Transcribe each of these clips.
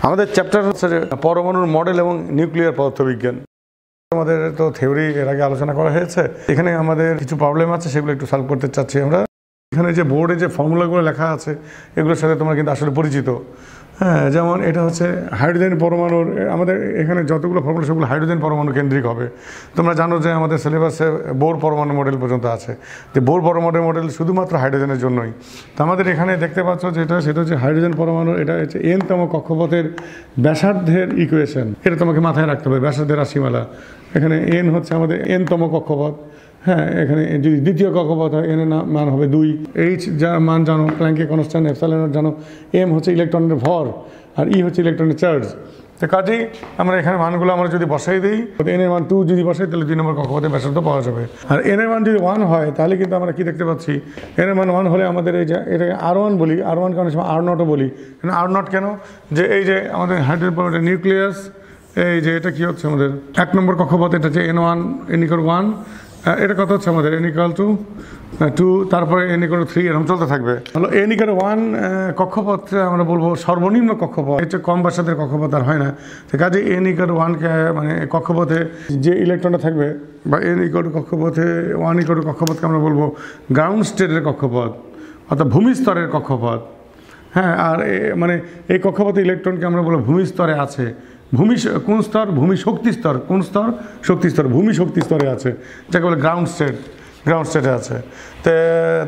আমাদের চ্যাপ্টার হচ্ছে পরমাণুর মডেল এবং নিউক্লিয়ার পদার্থবিজ্ঞান। আমাদের তো থিওরি এর আগে আলোচনা করা হয়েছে। এখানে আমাদের কিছু প্রবলেম আছে, সেগুলো একটু সলভ করতে চাচ্ছি আমরা। এখানে যে বোর্ডে যে ফর্মুলাগুলো লেখা আছে এগুলোর সাথে তোমরা কিন্তু আসলে পরিচিত। হ্যাঁ, যেমন এটা হচ্ছে হাইড্রোজেন পরমাণুর, আমাদের এখানে যতগুলো ফর্মুলা সেগুলো হাইড্রোজেন পরমাণু কেন্দ্রিক হবে। তোমরা জানো যে আমাদের সিলেবাসে বোর পরমাণু মডেল পর্যন্ত আছে, যে বোর পরমাণু মডেল শুধুমাত্র হাইড্রোজেনের জন্যই। তো আমাদের এখানে দেখতে পাচ্ছ যেটা, সেটা হচ্ছে হাইড্রোজেন পরমাণু, এটা হচ্ছে এনতম কক্ষপথের ব্যাসার্ধের ইকুয়েশন। এটা তোমাকে মাথায় রাখতে হবে, ব্যাসার্ধের রাশিমালা। এখানে এন হচ্ছে আমাদের এনতম কক্ষপথ। হ্যাঁ, এখানে যদি দ্বিতীয় কক্ষপথ হয় এন এর মান হবে 2। এইচ যা মান জানো, প্ল্যাঙ্কের কনস্ট্যান্ট, এপসাইলন জানো। এম হচ্ছে ইলেকট্রনের ভর, আর ই হচ্ছে ইলেকট্রনের চার্জ। তো কাজেই আমরা এখানে মানগুলো আমরা যদি বসাই দিই, এন এর মান 2 যদি বসাই তাহলে 2 নম্বর কক্ষপথের ব্যাসার্ধ পাওয়া যাবে। আর এন এর মান যদি 1 হয় তাহলে কিন্তু আমরা কি দেখতে পাচ্ছি, এন এর মান 1 হলে আমাদের এই যে এটাকে R1 বলি, R1 কেন R0ও বলি। R0 কেন, যে এই যে আমাদের হাইড্রোজেন পরমাণু নিউক্লিয়াস, এই যে এটা কি হচ্ছে আমাদের 1 নম্বর কক্ষপথ, এটা হচ্ছে N1, N=1। এটা কত হচ্ছে আমাদের N=2, তারপরে N=3, এরকম চলতে থাকবে। হলো N=1 কক্ষপথ আমরা বলবো সর্বনিম্ন কক্ষপথ, এর চেয়ে কম ব্যাসার্ধের কক্ষপথ আর হয় না। তো কাজে N=1কে মানে কক্ষপথে যে ইলেকট্রনটা থাকবে, বা N=কক্ষপথে 1 কক্ষপথকে আমরা বলবো গ্রাউন্ড স্টেটের কক্ষপথ, অর্থাৎ ভূমিস্তরের কক্ষপথ। হ্যাঁ, আর মানে এই কক্ষপথে ইলেকট্রনকে আমরা বলবো ভূমিস্তরে আছে। ভূমি কোন স্তর? ভূমি শক্তি স্তর। কোন স্তর? শক্তি স্তর। ভূমি শক্তি স্তরে আছে, যাকে বলে গ্রাউন্ড স্টেটে আছে।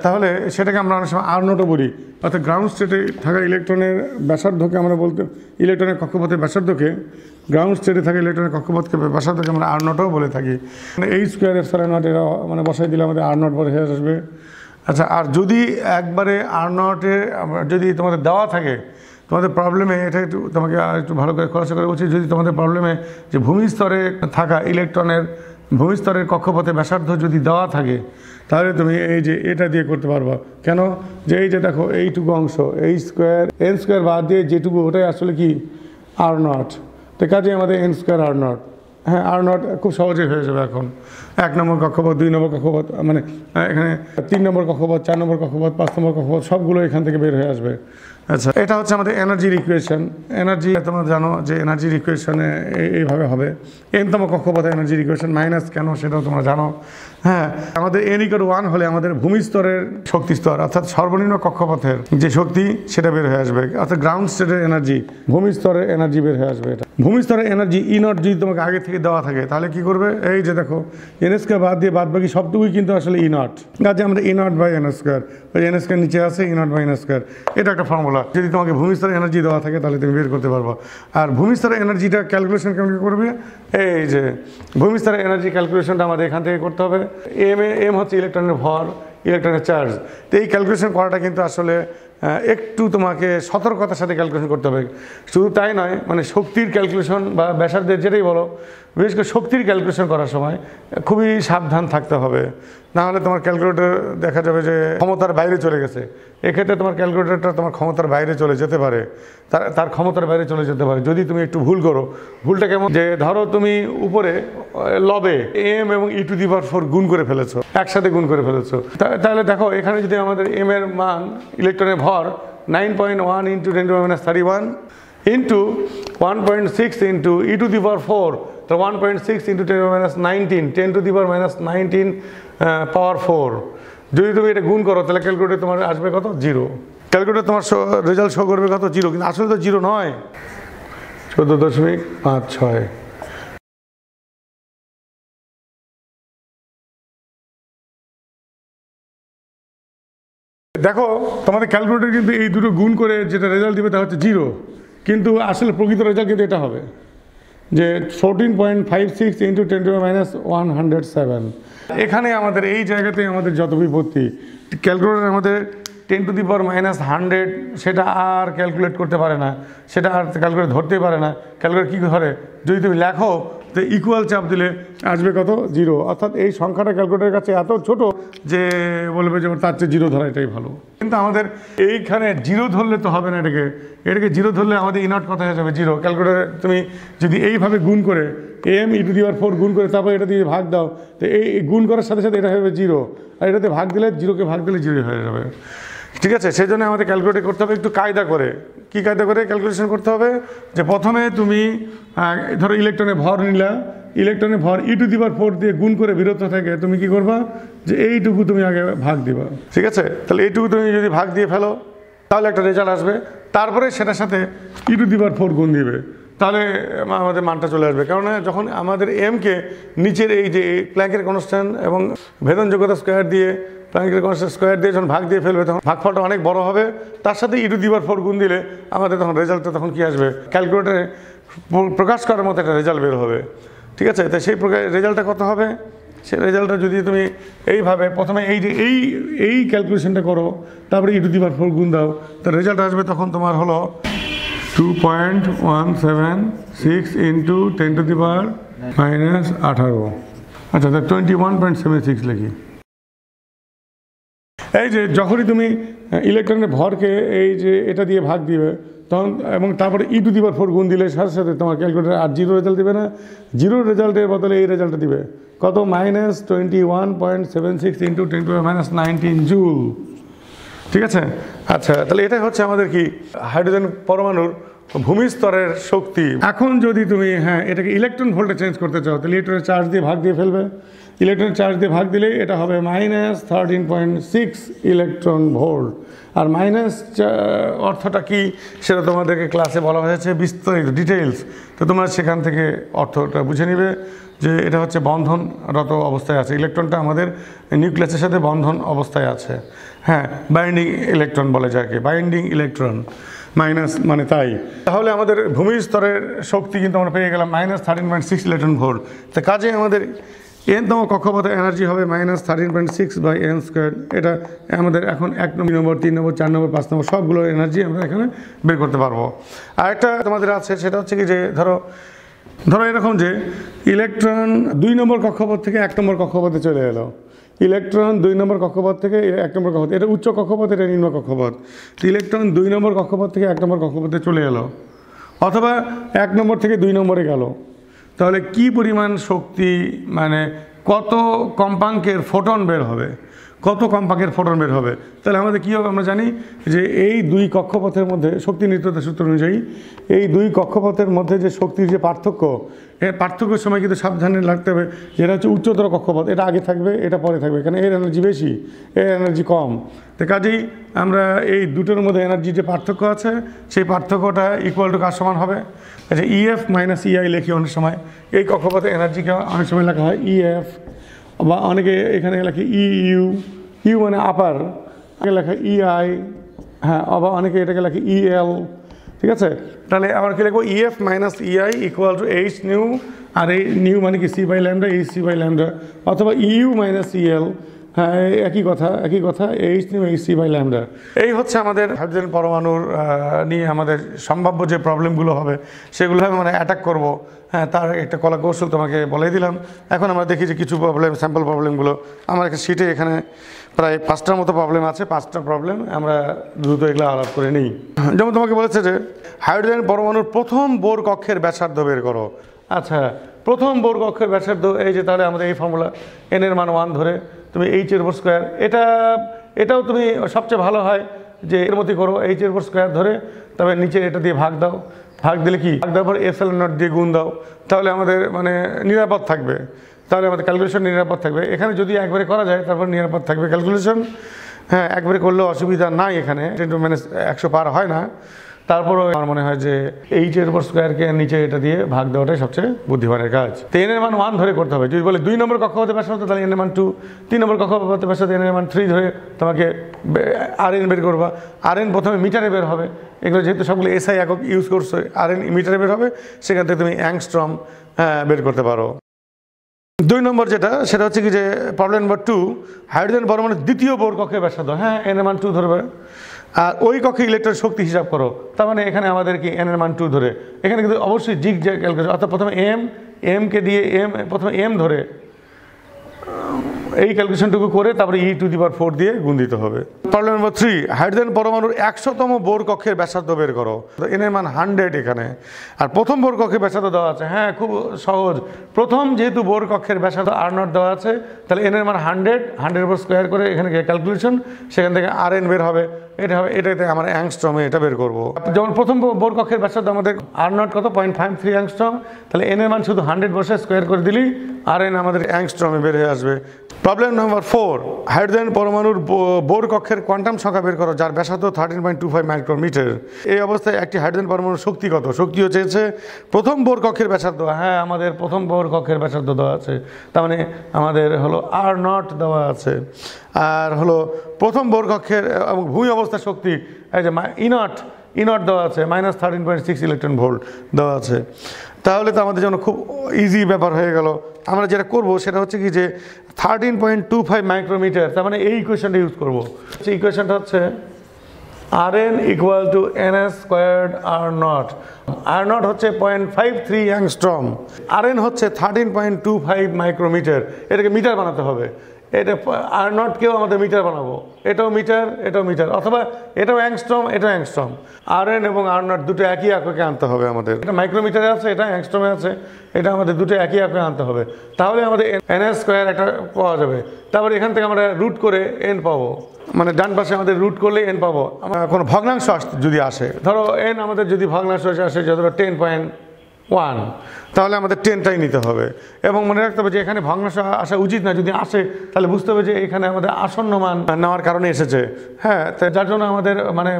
তাহলে সেটাকে আমরা অনেক সময় R0ও বলি, অর্থাৎ গ্রাউন্ড স্টেটে থাকা ইলেকট্রনের ব্যাসার্ধকে আমরা বলতে, ইলেকট্রনের কক্ষপথের ব্যাসার্ধকে, গ্রাউন্ড স্টেটে থাকা ইলেকট্রনের কক্ষপথকে ব্যাসার্ধকে আমরা R0ও বলে থাকি। মানে H²ε0 এরা মানে বসাই দিলে আমাদের R0 পরে হয়ে আসবে। আচ্ছা, আর যদি একবারে R0 যদি তোমাদের দেওয়া থাকে, তোমাদের প্রবলেমে এটা একটু তোমাকে একটু ভালো করে খোলাসা করে বলছি, যদি তোমাদের প্রবলেমে যে ভূমিস্তরে থাকা ইলেকট্রনের ভূমিস্তরের কক্ষপথে ব্যাসার্ধ যদি দেওয়া থাকে, তাহলে তুমি এই যে এটা দিয়ে করতে পারবা। কেন? যে এই যে দেখো এইটুকু অংশ, H²N² বাদ দিয়ে যেটুকু, ওটাই আসলে কি R0। তো কাজে আমাদের N²R0। হ্যাঁ, R0 খুব সহজেই হয়ে যাবে এখন। 1 নম্বর কক্ষপথ, 2 নম্বর কক্ষপথ, মানে এখানে 3 নম্বর কক্ষপথ, 4 নম্বর কক্ষপথ, 5 নম্বর কক্ষপথ, সবগুলো এখান থেকে বের হয়ে আসবে। আচ্ছা, এটা হচ্ছে আমাদের এনার্জির ইকুয়েশন। এনার্জি তোমরা জানো যে এনার্জির ইকুয়েশনে এইভাবে হবে। এনতম কক্ষপথে এনার্জির ইকুয়েশন মাইনাস কেন সেটাও তোমরা জানো। হ্যাঁ, আমাদের N=1 হলে আমাদের ভূমিস্তরের শক্তি স্তর, অর্থাৎ সর্বনিম্ন কক্ষপথের যে শক্তি সেটা বের হয়ে আসবে, অর্থাৎ গ্রাউন্ড স্টেটের এনার্জি, ভূমিস্তরের এনার্জি বের হয়ে আসবে। এটা ভূমিস্তরের এনার্জি E0 যদি তোমাকে আগে থেকে দেওয়া থাকে, তাহলে কি করবে? এই যে দেখো N² বাদ দিয়ে বাদ বাকি সবটুকুই কিন্তু আসলে E0। কাজে আমরা E0/N², ওই N² নিচে আছে E0/N²। এটা একটা ফর্মুলা। যদি তোমাকে ভূমিস্তরের এনার্জি দেওয়া থাকে তাহলে তুমি বের করতে পারবো। আর ভূমিস্তরের এনার্জিটা ক্যালকুলেশন কেমন করবে? এই যে ভূমিস্তরের এনার্জি ক্যালকুলেশনটা আমাদের এখান থেকে করতে হবে। এম হচ্ছে ইলেকট্রনের ভর, ইলেকট্রনের চার্জ। তো এই ক্যালকুলেশন করাটা কিন্তু আসলে একটু তোমাকে সতর্কতার সাথে ক্যালকুলেশন করতে হবে। শুধু তাই নয়, মানে শক্তির ক্যালকুলেশন বা ব্যাসার্ধের যেটাই বলো, বিশেষ করে শক্তির ক্যালকুলেশন করার সময় খুবই সাবধান থাকতে হবে। না হলে তোমার ক্যালকুলেটর দেখা যাবে যে ক্ষমতার বাইরে চলে গেছে। এক্ষেত্রে তোমার ক্যালকুলেটরটা তোমার ক্ষমতার বাইরে চলে যেতে পারে, তার ক্ষমতার বাইরে চলে যেতে পারে যদি তুমি একটু ভুল করো। ভুলটা কেমন? যে ধরো তুমি উপরে লবে M এবং e⁴ গুণ করে ফেলেছো, একসাথে গুণ করে ফেলেছো। তাহলে দেখো এখানে যদি আমাদের M এর মান, ইলেকট্রনের ভর 9.1 × 10⁻³ ইন্টু 1.6 ইন্টু e⁴, তো 1.6 × 10⁻19, 10⁻19 পাওয়ার 4। যদি তুমি এটা গুণ করো তাহলে ক্যালকুলেটর তোমার আসবে কত? 0। ক্যালকুলেটর তোমার রেজাল্ট শো করবে কত? 0। কিন্তু আসলে তো 0 নয়, 14.56। দেখো তোমাদের ক্যালকুলেটর কিন্তু এই দুটো গুণ করে যেটা রেজাল্ট দিবে তা হচ্ছে 0, কিন্তু আসলে প্রকৃত রেজাল্ট কিন্তু এটা হবে যে 14.56 × 10⁻107। এখানে আমাদের এই জায়গাতে আমাদের যত বিপত্তি, ক্যালকুলেটর আমাদের 10⁻100 সেটা আর ক্যালকুলেট করতে পারে না, সেটা আর ক্যালকুলেট ধরতেই পারে না। ক্যালকুলেট কী ধরে? যদি তুমি লেখো তো ইকুয়াল চাপ দিলে আসবে কত? 0। অর্থাৎ এই সংখ্যাটা ক্যালকুলেটরের কাছে এত ছোট যে বলবে যে তার চেয়ে 0 ধরা এটাই ভালো। কিন্তু আমাদের এইখানে 0 ধরলে তো হবে না, এটাকে 0 ধরলে আমাদের E0 কত হয়ে যাবে? 0। ক্যালকুলেটরে তুমি যদি এইভাবে গুণ করে M e⁴ গুণ করে তারপর এটা দিয়ে ভাগ দাও, তো এই গুণ করার সাথে সাথে এটা হবে 0, আর এটাতে ভাগ দিলে 0কে ভাগ দিলে 0 হয়ে যাবে। ঠিক আছে, সেই জন্য আমাদের ক্যালকুলেট করতে হবে একটু কায়দা করে। কি কায়দা করে ক্যালকুলেশন করতে হবে? যে প্রথমে তুমি ধরো ইলেকট্রনের ভর নিলা, ইলেকট্রনের ভর e⁴ দিয়ে গুণ করে বিরত থেকে তুমি কি করবা, যে এইটুকু তুমি আগে ভাগ দিবা। ঠিক আছে, তাহলে এইটুকু তুমি যদি ভাগ দিয়ে ফেলো তাহলে একটা রেজাল্ট আসবে, তারপরে সেটার সাথে e⁴ গুণ দিবে, তাহলে আমাদের মানটা চলে আসবে। কারণ যখন আমাদের এমকে নিচের এই যে প্ল্যাঙ্কের কনস্ট্যান্ট এবং ভেদনযোগ্যতা স্কোয়ার দিয়ে প্ল্যাঙ্কের কনস্ট্যান্ট স্কোয়ার দিয়ে যখন ভাগ দিয়ে ফেলবে তখন ভাগফলটা অনেক বড় হবে, তার সাথে e⁴ গুণ দিলে আমাদের তখন রেজাল্টটা তখন কী আসবে, ক্যালকুলেটারে প্রকাশ করার মতো একটা রেজাল্ট বের হবে। ঠিক আছে, তাই সেই প্রকার রেজাল্টটা কত হবে, সেই রেজাল্টটা যদি তুমি এইভাবে প্রথমে এই যে এই ক্যালকুলেশনটা করো, তারপরে e⁴ গুণ দাও, তো রেজাল্ট আসবে তখন তোমার হলো 2.176 ইন্টু 10⁻⁻18। আচ্ছা, 21.76 লিখি। এই যে যখনই তুমি ইলেকট্রনের ভরকে এই যে এটা দিয়ে ভাগ দিবে তখন, এবং তারপরে e⁴ গুণ দিলে সাথে সাথে তোমার ক্যালকুলেটার আর জিরো রেজাল্ট দিবে না, জিরো রেজাল্টের বদলে এই রেজাল্টটা দিবে কত, -21.76 ইন্টু 10⁻⁻19 জুল। ঠিক আছে, আচ্ছা, তাহলে এটাই হচ্ছে আমাদের কি হাইড্রোজেন পরমাণুর ভূমিস্তরের শক্তি। এখন যদি তুমি এটাকে ইলেকট্রন ভোল্টে চেঞ্জ করতে চাও তাহলে ইলেকট্রনের চার্জ দিয়ে ভাগ দিয়ে ফেলবে, ইলেকট্রনের চার্জ দিয়ে ভাগ দিলেই এটা হবে -13.6 ইলেকট্রন ভোল্ট। আর মাইনাস অর্থটা কি সেটা তোমাদেরকে ক্লাসে বলা হয়েছে বিস্তারিত ডিটেলস, তো তোমরা সেখান থেকে অর্থটা বুঝে নিবে যে এটা হচ্ছে বন্ধনরত অবস্থায় আছে, ইলেকট্রনটা আমাদের নিউক্লিয়াসের সাথে বন্ধন অবস্থায় আছে। বাইন্ডিং ইলেকট্রন বলে যাকে, বাইন্ডিং ইলেকট্রন মাইনাস মানে তাই। তাহলে আমাদের ভূমি স্তরের শক্তি কিন্তু আমরা পেয়ে গেলাম -13.6 ইলেকট্রন ভোল্ট। তো কাজে আমাদের n-তম কক্ষপথে এনার্জি হবে -13.6/n²। এটা আমাদের এখন 1 নম্বর 3 নম্বর 4 নম্বর 5 নম্বর সবগুলো এনার্জি আমরা এখানে বের করতে পারবো। আর একটা তোমাদের আছে, সেটা হচ্ছে কি যে ধরো এরকম যে ইলেকট্রন 2 নম্বর কক্ষপথ থেকে 1 নম্বর কক্ষপথে চলে এলো, ইলেকট্রন 2 নম্বর কক্ষপথ থেকে 1 নম্বর কক্ষপথ, এটা উচ্চ কক্ষপথ, এটা নিম্ন কক্ষপথ। ইলেকট্রন 2 নম্বর কক্ষপথ থেকে 1 নম্বর কক্ষপথে চলে এলো, অথবা 1 নম্বর থেকে 2 নম্বরে গেল, তাহলে কি পরিমাণ শক্তি, মানে কত কম্পাঙ্কের ফোটন বের হবে, কত কম্পাঙ্কের ফোটন বের হবে। তাহলে আমাদের কী হবে, আমরা জানি যে এই 2 কক্ষপথের মধ্যে শক্তি নিত্যতা সূত্র অনুযায়ী এই 2 কক্ষপথের মধ্যে যে শক্তির যে পার্থক্য, এই পার্থক্যের সময় কিন্তু সাবধানে লাগতে হবে, যেটা হচ্ছে উচ্চতর কক্ষপথ, এটা আগে থাকবে, এটা পরে থাকবে, কারণ এর এনার্জি বেশি, এর এনার্জি কম। তো কাজেই আমরা এই দুটোর মধ্যে এনার্জির যে পার্থক্য আছে সেই পার্থক্যটা ইকুয়াল টু কার সমান হবে, আচ্ছা EF - EI লিখি অনেক সময়, এই কক্ষপথে এনার্জিকে অনেক সময় লেখা হয় EF, বা অনেকে এখানে লেখে EU, ইউ মানে আপার, লেখা EI, আবার অনেকে এটাকে লেখে EL। ঠিক আছে, তাহলে আমরা কি লিখবো, EF - EI equal to H nu, আর এই নিউ মানে কি C/λ, HC/λ, অথবা EU - EL, একই কথা H নিউ HC/λ। এই হচ্ছে আমাদের হাইড্রোজেন পরমাণুর নিয়ে আমাদের সম্ভাব্য যে প্রবলেমগুলো হবে সেগুলো আমরা অ্যাটাক করব। তার একটা কলা কৌশল তোমাকে বলে দিলাম। এখন আমরা দেখি যে কিছু প্রবলেম, স্যাম্পল প্রবলেমগুলো আমার একটা শিটে এখানে প্রায় 5টার মতো প্রবলেম আছে, 5টা প্রবলেম আমরা দ্রুত এগুলো আলাপ করে নিই। যেমন তোমাকে বলেছে যে হাইড্রোজেন পরমাণুর প্রথম বোর কক্ষের ব্যাসার্ধ বের করো। আচ্ছা, প্রথম বোর কক্ষের ব্যাসার্ধ, এই যে তাহলে আমাদের এই ফর্মুলা n-এর মান 1 ধরে তুমি h² এটাও তুমি সবচেয়ে ভালো হয় যে এর মধ্যে করো, h² ধরে তবে নিচে এটা দিয়ে ভাগ দাও, ভাগ দিলে কি ভাগ দেওয়ার পর ε0 দিয়ে গুণ দাও, তাহলে আমাদের মানে নিরাপদ থাকবে, তাহলে আমাদের ক্যালকুলেশন নিরাপদ থাকবে। এখানে যদি একবারে করা যায় তারপর নিরাপদ থাকবে ক্যালকুলেশন, একবারে করলেও অসুবিধা নাই, এখানে 10⁻100 পার হয় না। তারপরও আমার মনে হয় যে h² নিচে এটা দিয়ে ভাগ দেওয়াটাই সবচেয়ে বুদ্ধিমানের কাজ। তো n-এর মান 1 ধরে করতে হবে। যদি বলে 2 নম্বর কক্ষপথে ব্যাসার্ধ তাহলে n-এর মান 2, 3 নম্বর কক্ষপথে ব্যাসার্ধ n-এর মান 3 ধরে তোমাকে Rn বের করবা। Rn প্রথমে মিটারে বের হবে, এগুলো যেহেতু সবগুলো SI একক ইউজ করছো, Rn মিটারে বের হবে, সেখান থেকে তুমি অ্যাংস্ট্রম বের করতে পারো। 2 নম্বর যেটা, সেটা হচ্ছে কি যে প্রবলেম নম্বর 2, হাইড্রোজেন পরমাণুর দ্বিতীয় বোর কক্ষের ব্যাসার্ধ, n-এর মান 2 ধরবে, আর ওই কক্ষে ইলেকট্রন শক্তি হিসাব করো। তার মানে এখানে আমাদের কি n-এর মান 2 ধরে, এখানে কিন্তু অবশ্যই জিগ জ্যাগ ক্যালকুলেশন, অর্থাৎ প্রথমে m-কে দিয়ে প্রথমে m ধরে এই ক্যালকুলেশনটুকু করে তারপরে e⁴ দিয়ে গুণ দিতে হবে। প্রবলেম নম্বর 3, হাইড্রোজেন পরমাণুর 100তম বোর কক্ষের ব্যাসার্ধ বের করো। n-এর মান 100 এখানে, আর প্রথম বোর কক্ষের ব্যাসার্ধ দেওয়া আছে, খুব সহজ। প্রথম যেহেতু বোর কক্ষের ব্যাসার্ধ R0 দেওয়া আছে, তাহলে n-এর মান 100 এর উপর স্কোয়ার করে এখানে ক্যালকুলেশন, সেখান থেকে Rn বের হবে, এটা হবে, এটাতে আমরা অ্যাংস্ট্রমে এটা বের করব। যেমন প্রথম বোর কক্ষের ব্যাসার্ধ আমাদের আর নট কত 0.53 অ্যাংস্ট্রম, তাহলে এন এর মান শুধু 100 বসে স্কোয়ার করে দিলেই আর এন আমাদের অ্যাংস্ট্রমে বের হয়ে আসবে। প্রবলেম নাম্বার 4, হাইড্রোজেন পরমাণুর বোর কক্ষের কোয়ান্টাম সংখ্যা বের করো যার ব্যাসার্ধ 13.25 মাইক্রোমিটার। এই অবস্থায় একটি হাইড্রোজেন পরমাণুর শক্তি কত? শক্তি হচ্ছে প্রথম বোর কক্ষের ব্যাসার্ধ, হ্যাঁ আমাদের প্রথম বোর কক্ষের ব্যাসার্ধ দেওয়া আছে, তার মানে আমাদের হলো আর নট দেওয়া আছে, আর হলো প্রথম বোর কক্ষের এবং ভূমি অবস্থার শক্তি এই যে ইনট দেওয়া আছে -13.6 ইলেকট্রন ভোল্ট দেওয়া আছে। তাহলে তো আমাদের জন্য খুব ইজি ব্যাপার হয়ে গেল। আমরা যেটা করব সেটা হচ্ছে কি যে 13.25 মাইক্রোমিটার, তার মানে এই ইকুয়েশনটা ইউজ করবো। ইকুয়েশনটা হচ্ছে Rn equal to ns squared R naught. R naught হচ্ছে 0.53 অ্যাংস্ট্রম, Rn হচ্ছে 13.25 মাইক্রোমিটার। এটাকে মিটার বানাতে হবে, এটা আর নটকেও আমাদের মিটার বানাবো, এটাও মিটার, অথবা এটাও অ্যাংস্ট্রম। আর এন এবং আর নট দুটো একই এককে আনতে হবে আমাদের। এটা মাইক্রোমিটারে আছে, এটা অ্যাংস্ট্রমে আছে, এটা আমাদের দুটো একই এককে আনতে হবে। তাহলে আমাদের এনএস স্কোয়ার একটা পাওয়া যাবে। তারপর এখান থেকে আমরা রুট করে এন পাবো, মানে ডান পাশে আমাদের রুট করলে এন পাবো। কোনো ভগ্নাংশ যদি আসে, ধরো এন আমাদের যদি ভগ্নাংশ আসে ধরো 10.1, তাহলে আমাদের 10টাই নিতে হবে। এবং মনে রাখতে হবে যে এখানে ভগ্নাংশ আসা উচিত না, যদি আসে তাহলে বুঝতে হবে যে এখানে আমাদের আসন্ন মান নেওয়ার কারণে এসেছে। হ্যাঁ, তো যার জন্য আমাদের মানে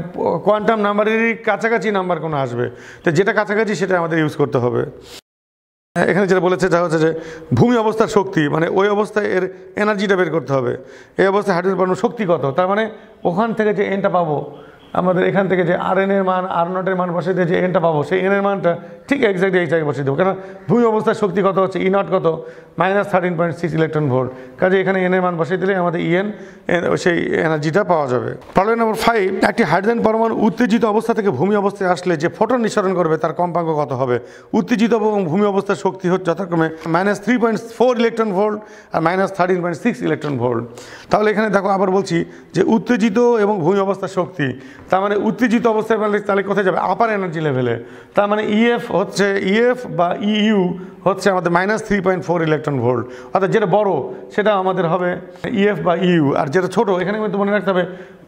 কোয়ান্টাম নাম্বারেরই কাছাকাছি নাম্বার কোনো আসবে, তো যেটা কাছাকাছি সেটা আমাদের ইউজ করতে হবে। এখানে যেটা বলেছে যা হচ্ছে যে ভূমি অবস্থার শক্তি, মানে ওই অবস্থায় এর এনার্জিটা বের করতে হবে। এই অবস্থায় হাইড্রোজেন পরমাণুর শক্তি কত, তার মানে ওখান থেকে যে এনটা পাবো আমাদের, এখান থেকে যে আর এন এর মান আর নটের মান বসে দিয়ে যে এনটা পাবো, সেই এনের মানটা ঠিক এক্স্যাক্টলি এই জায়গায় বসিয়ে দেবো। কেন ভূমি অবস্থার শক্তি কত হচ্ছে ই নট কত -13.6 ইলেকট্রন ভোল্ট, কাজে এখানে এনের মান বসিয়ে দিলে আমাদের ইএন সেই এনার্জিটা পাওয়া যাবে। প্রবলেম নাম্বার 5, একটি হাইড্রোজেন পরমাণু উত্তেজিত অবস্থা থেকে ভূমি অবস্থায় আসলে যে ফোটন নিঃসরণ করবে তার কম্পাঙ্ক কত হবে? উত্তেজিত এবং ভূমি অবস্থার শক্তি হচ্ছে যথাক্রমে -3.4 ইলেকট্রন ভোল্ট আর -13.6 ইলেকট্রন ভোল্ট। তাহলে এখানে দেখো আবার বলছি যে উত্তেজিত এবং ভূমি অবস্থার শক্তি, তার মানে উত্তেজিত অবস্থায় তাহলে কোথায় যাবে? আপার এনার্জি লেভেলে। তার মানে ইএফ বা ইইউ হচ্ছে আমাদের -3.4 ইলেকট্রন ভোল্ট, অর্থাৎ যেটা বড় সেটা আমাদের হবে ইএফ বা ইইউ, আর যেটা ছোট এখানে কিন্তু মনে রাখতে হবে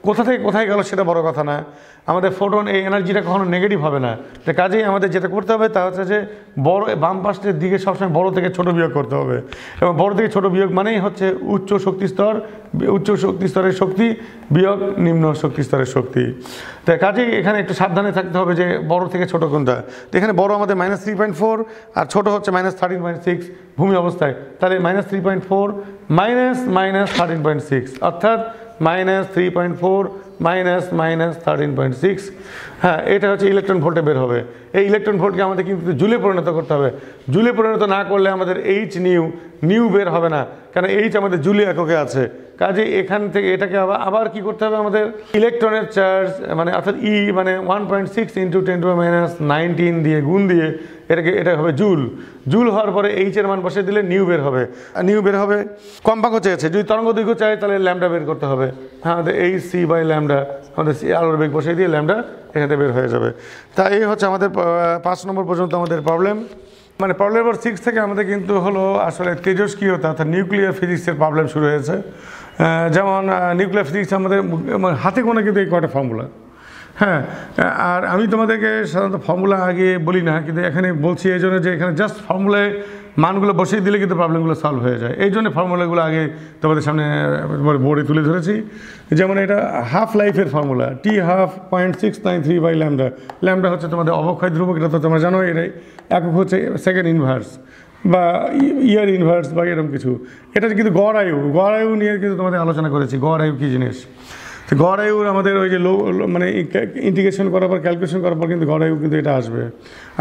কোথা থেকে কোথায় গেল সেটা বড় কথা না। আমাদের ফোটন এই এনার্জিটা কখনো নেগেটিভ হবে না, তো কাজেই আমাদের যেটা করতে হবে তা হচ্ছে যে বড় বাম পাশের দিকে সবসময় বড় থেকে ছোট বিয়োগ করতে হবে, এবং বড় থেকে ছোট বিয়োগ মানেই হচ্ছে উচ্চ শক্তি স্তরের শক্তি বিয়োগ নিম্ন শক্তি স্তরের শক্তি। তো কাজেই এখানে একটু সাবধানে থাকতে হবে যে বড় থেকে ছোট কোনটা। তো এখানে বড় আমাদের -3.4 আর ছোট হচ্ছে -13.6 ভূমি অবস্থায়, তাহলে -3.4 -13.6 অর্থাৎ -3.4 -13.6। হ্যাঁ, এটা হচ্ছে ইলেকট্রন ভোল্টে বের হবে। এই ইলেকট্রন ভোল্টকে আমাদের কিন্তু জুলে পরিণত করতে হবে। জুলে পরিণত না করলে আমাদের নিউ বের হবে না, কারণ আমাদের জুলে এককে আছে। কাজে এখান থেকে এটাকে আবার কি করতে হবে আমাদের? ইলেকট্রনের চার্জ মানে অর্থাৎ মানে 1.6 × 10⁻19 দিয়ে গুণ দিয়ে এটা হবে জুল হওয়ার পরে এর মান বসিয়ে দিলে নিউ বের হবে। কম্পাঙ্ক চেয়েছে, যদি তরঙ্গ দৈর্ঘ্য চাই তাহলে ল্যামডা বের করতে হবে। হ্যাঁ, আমাদের c/λ আমাদের আলোর বেগ বসিয়ে দিয়ে ল্যামডা এখানে বের হয়ে যাবে। তা এই হচ্ছে আমাদের 5 নম্বর পর্যন্ত আমাদের প্রবলেম। মানে প্রবলেম নম্বর 6 থেকে আমাদের কিন্তু হলো আসলে তেজস্ক্রিয়তা অর্থাৎ নিউক্লিয়ার ফিজিক্সের প্রবলেম শুরু হয়েছে। যেমন নিউক্লিয়ার ফিজিক্স আমাদের হাতে গোনা কিন্তু এই কয়টা ফর্মুলা। হ্যাঁ, আর আমি তোমাদেরকে সাধারণত ফর্মুলা আগে বলি না, কিন্তু এখানে বলছি এই জন্য যে এখানে জাস্ট ফর্মুলায় মানগুলো বসিয়ে দিলে কিন্তু প্রবলেমগুলো সলভ হয়ে যায়। এই জন্য ফর্মুলাগুলো আগে তোমাদের সামনে বোর্ডে তুলে ধরেছি। যেমন এটা হাফ লাইফের ফর্মুলা T12 0.693/λ। ল্যামডা হচ্ছে তোমাদের অবক্ষয় ধ্রুবক, এটা তো তোমরা জানো। এটাই একক হচ্ছে সেকেন্ড ইনভার্স বা ইয়ার ইনভার্স বা এরকম কিছু। এটা কিন্তু গড় আয়ু নিয়ে কিন্তু তোমাদের আলোচনা করেছি। গড় আয়ু কী জিনিস? তো গড় আয়ুর আমাদের ওই যে মানে ইন্টিগ্রেশন করার পর ক্যালকুলেশন করার পর কিন্তু গড় আয়ু কিন্তু এটা আসবে।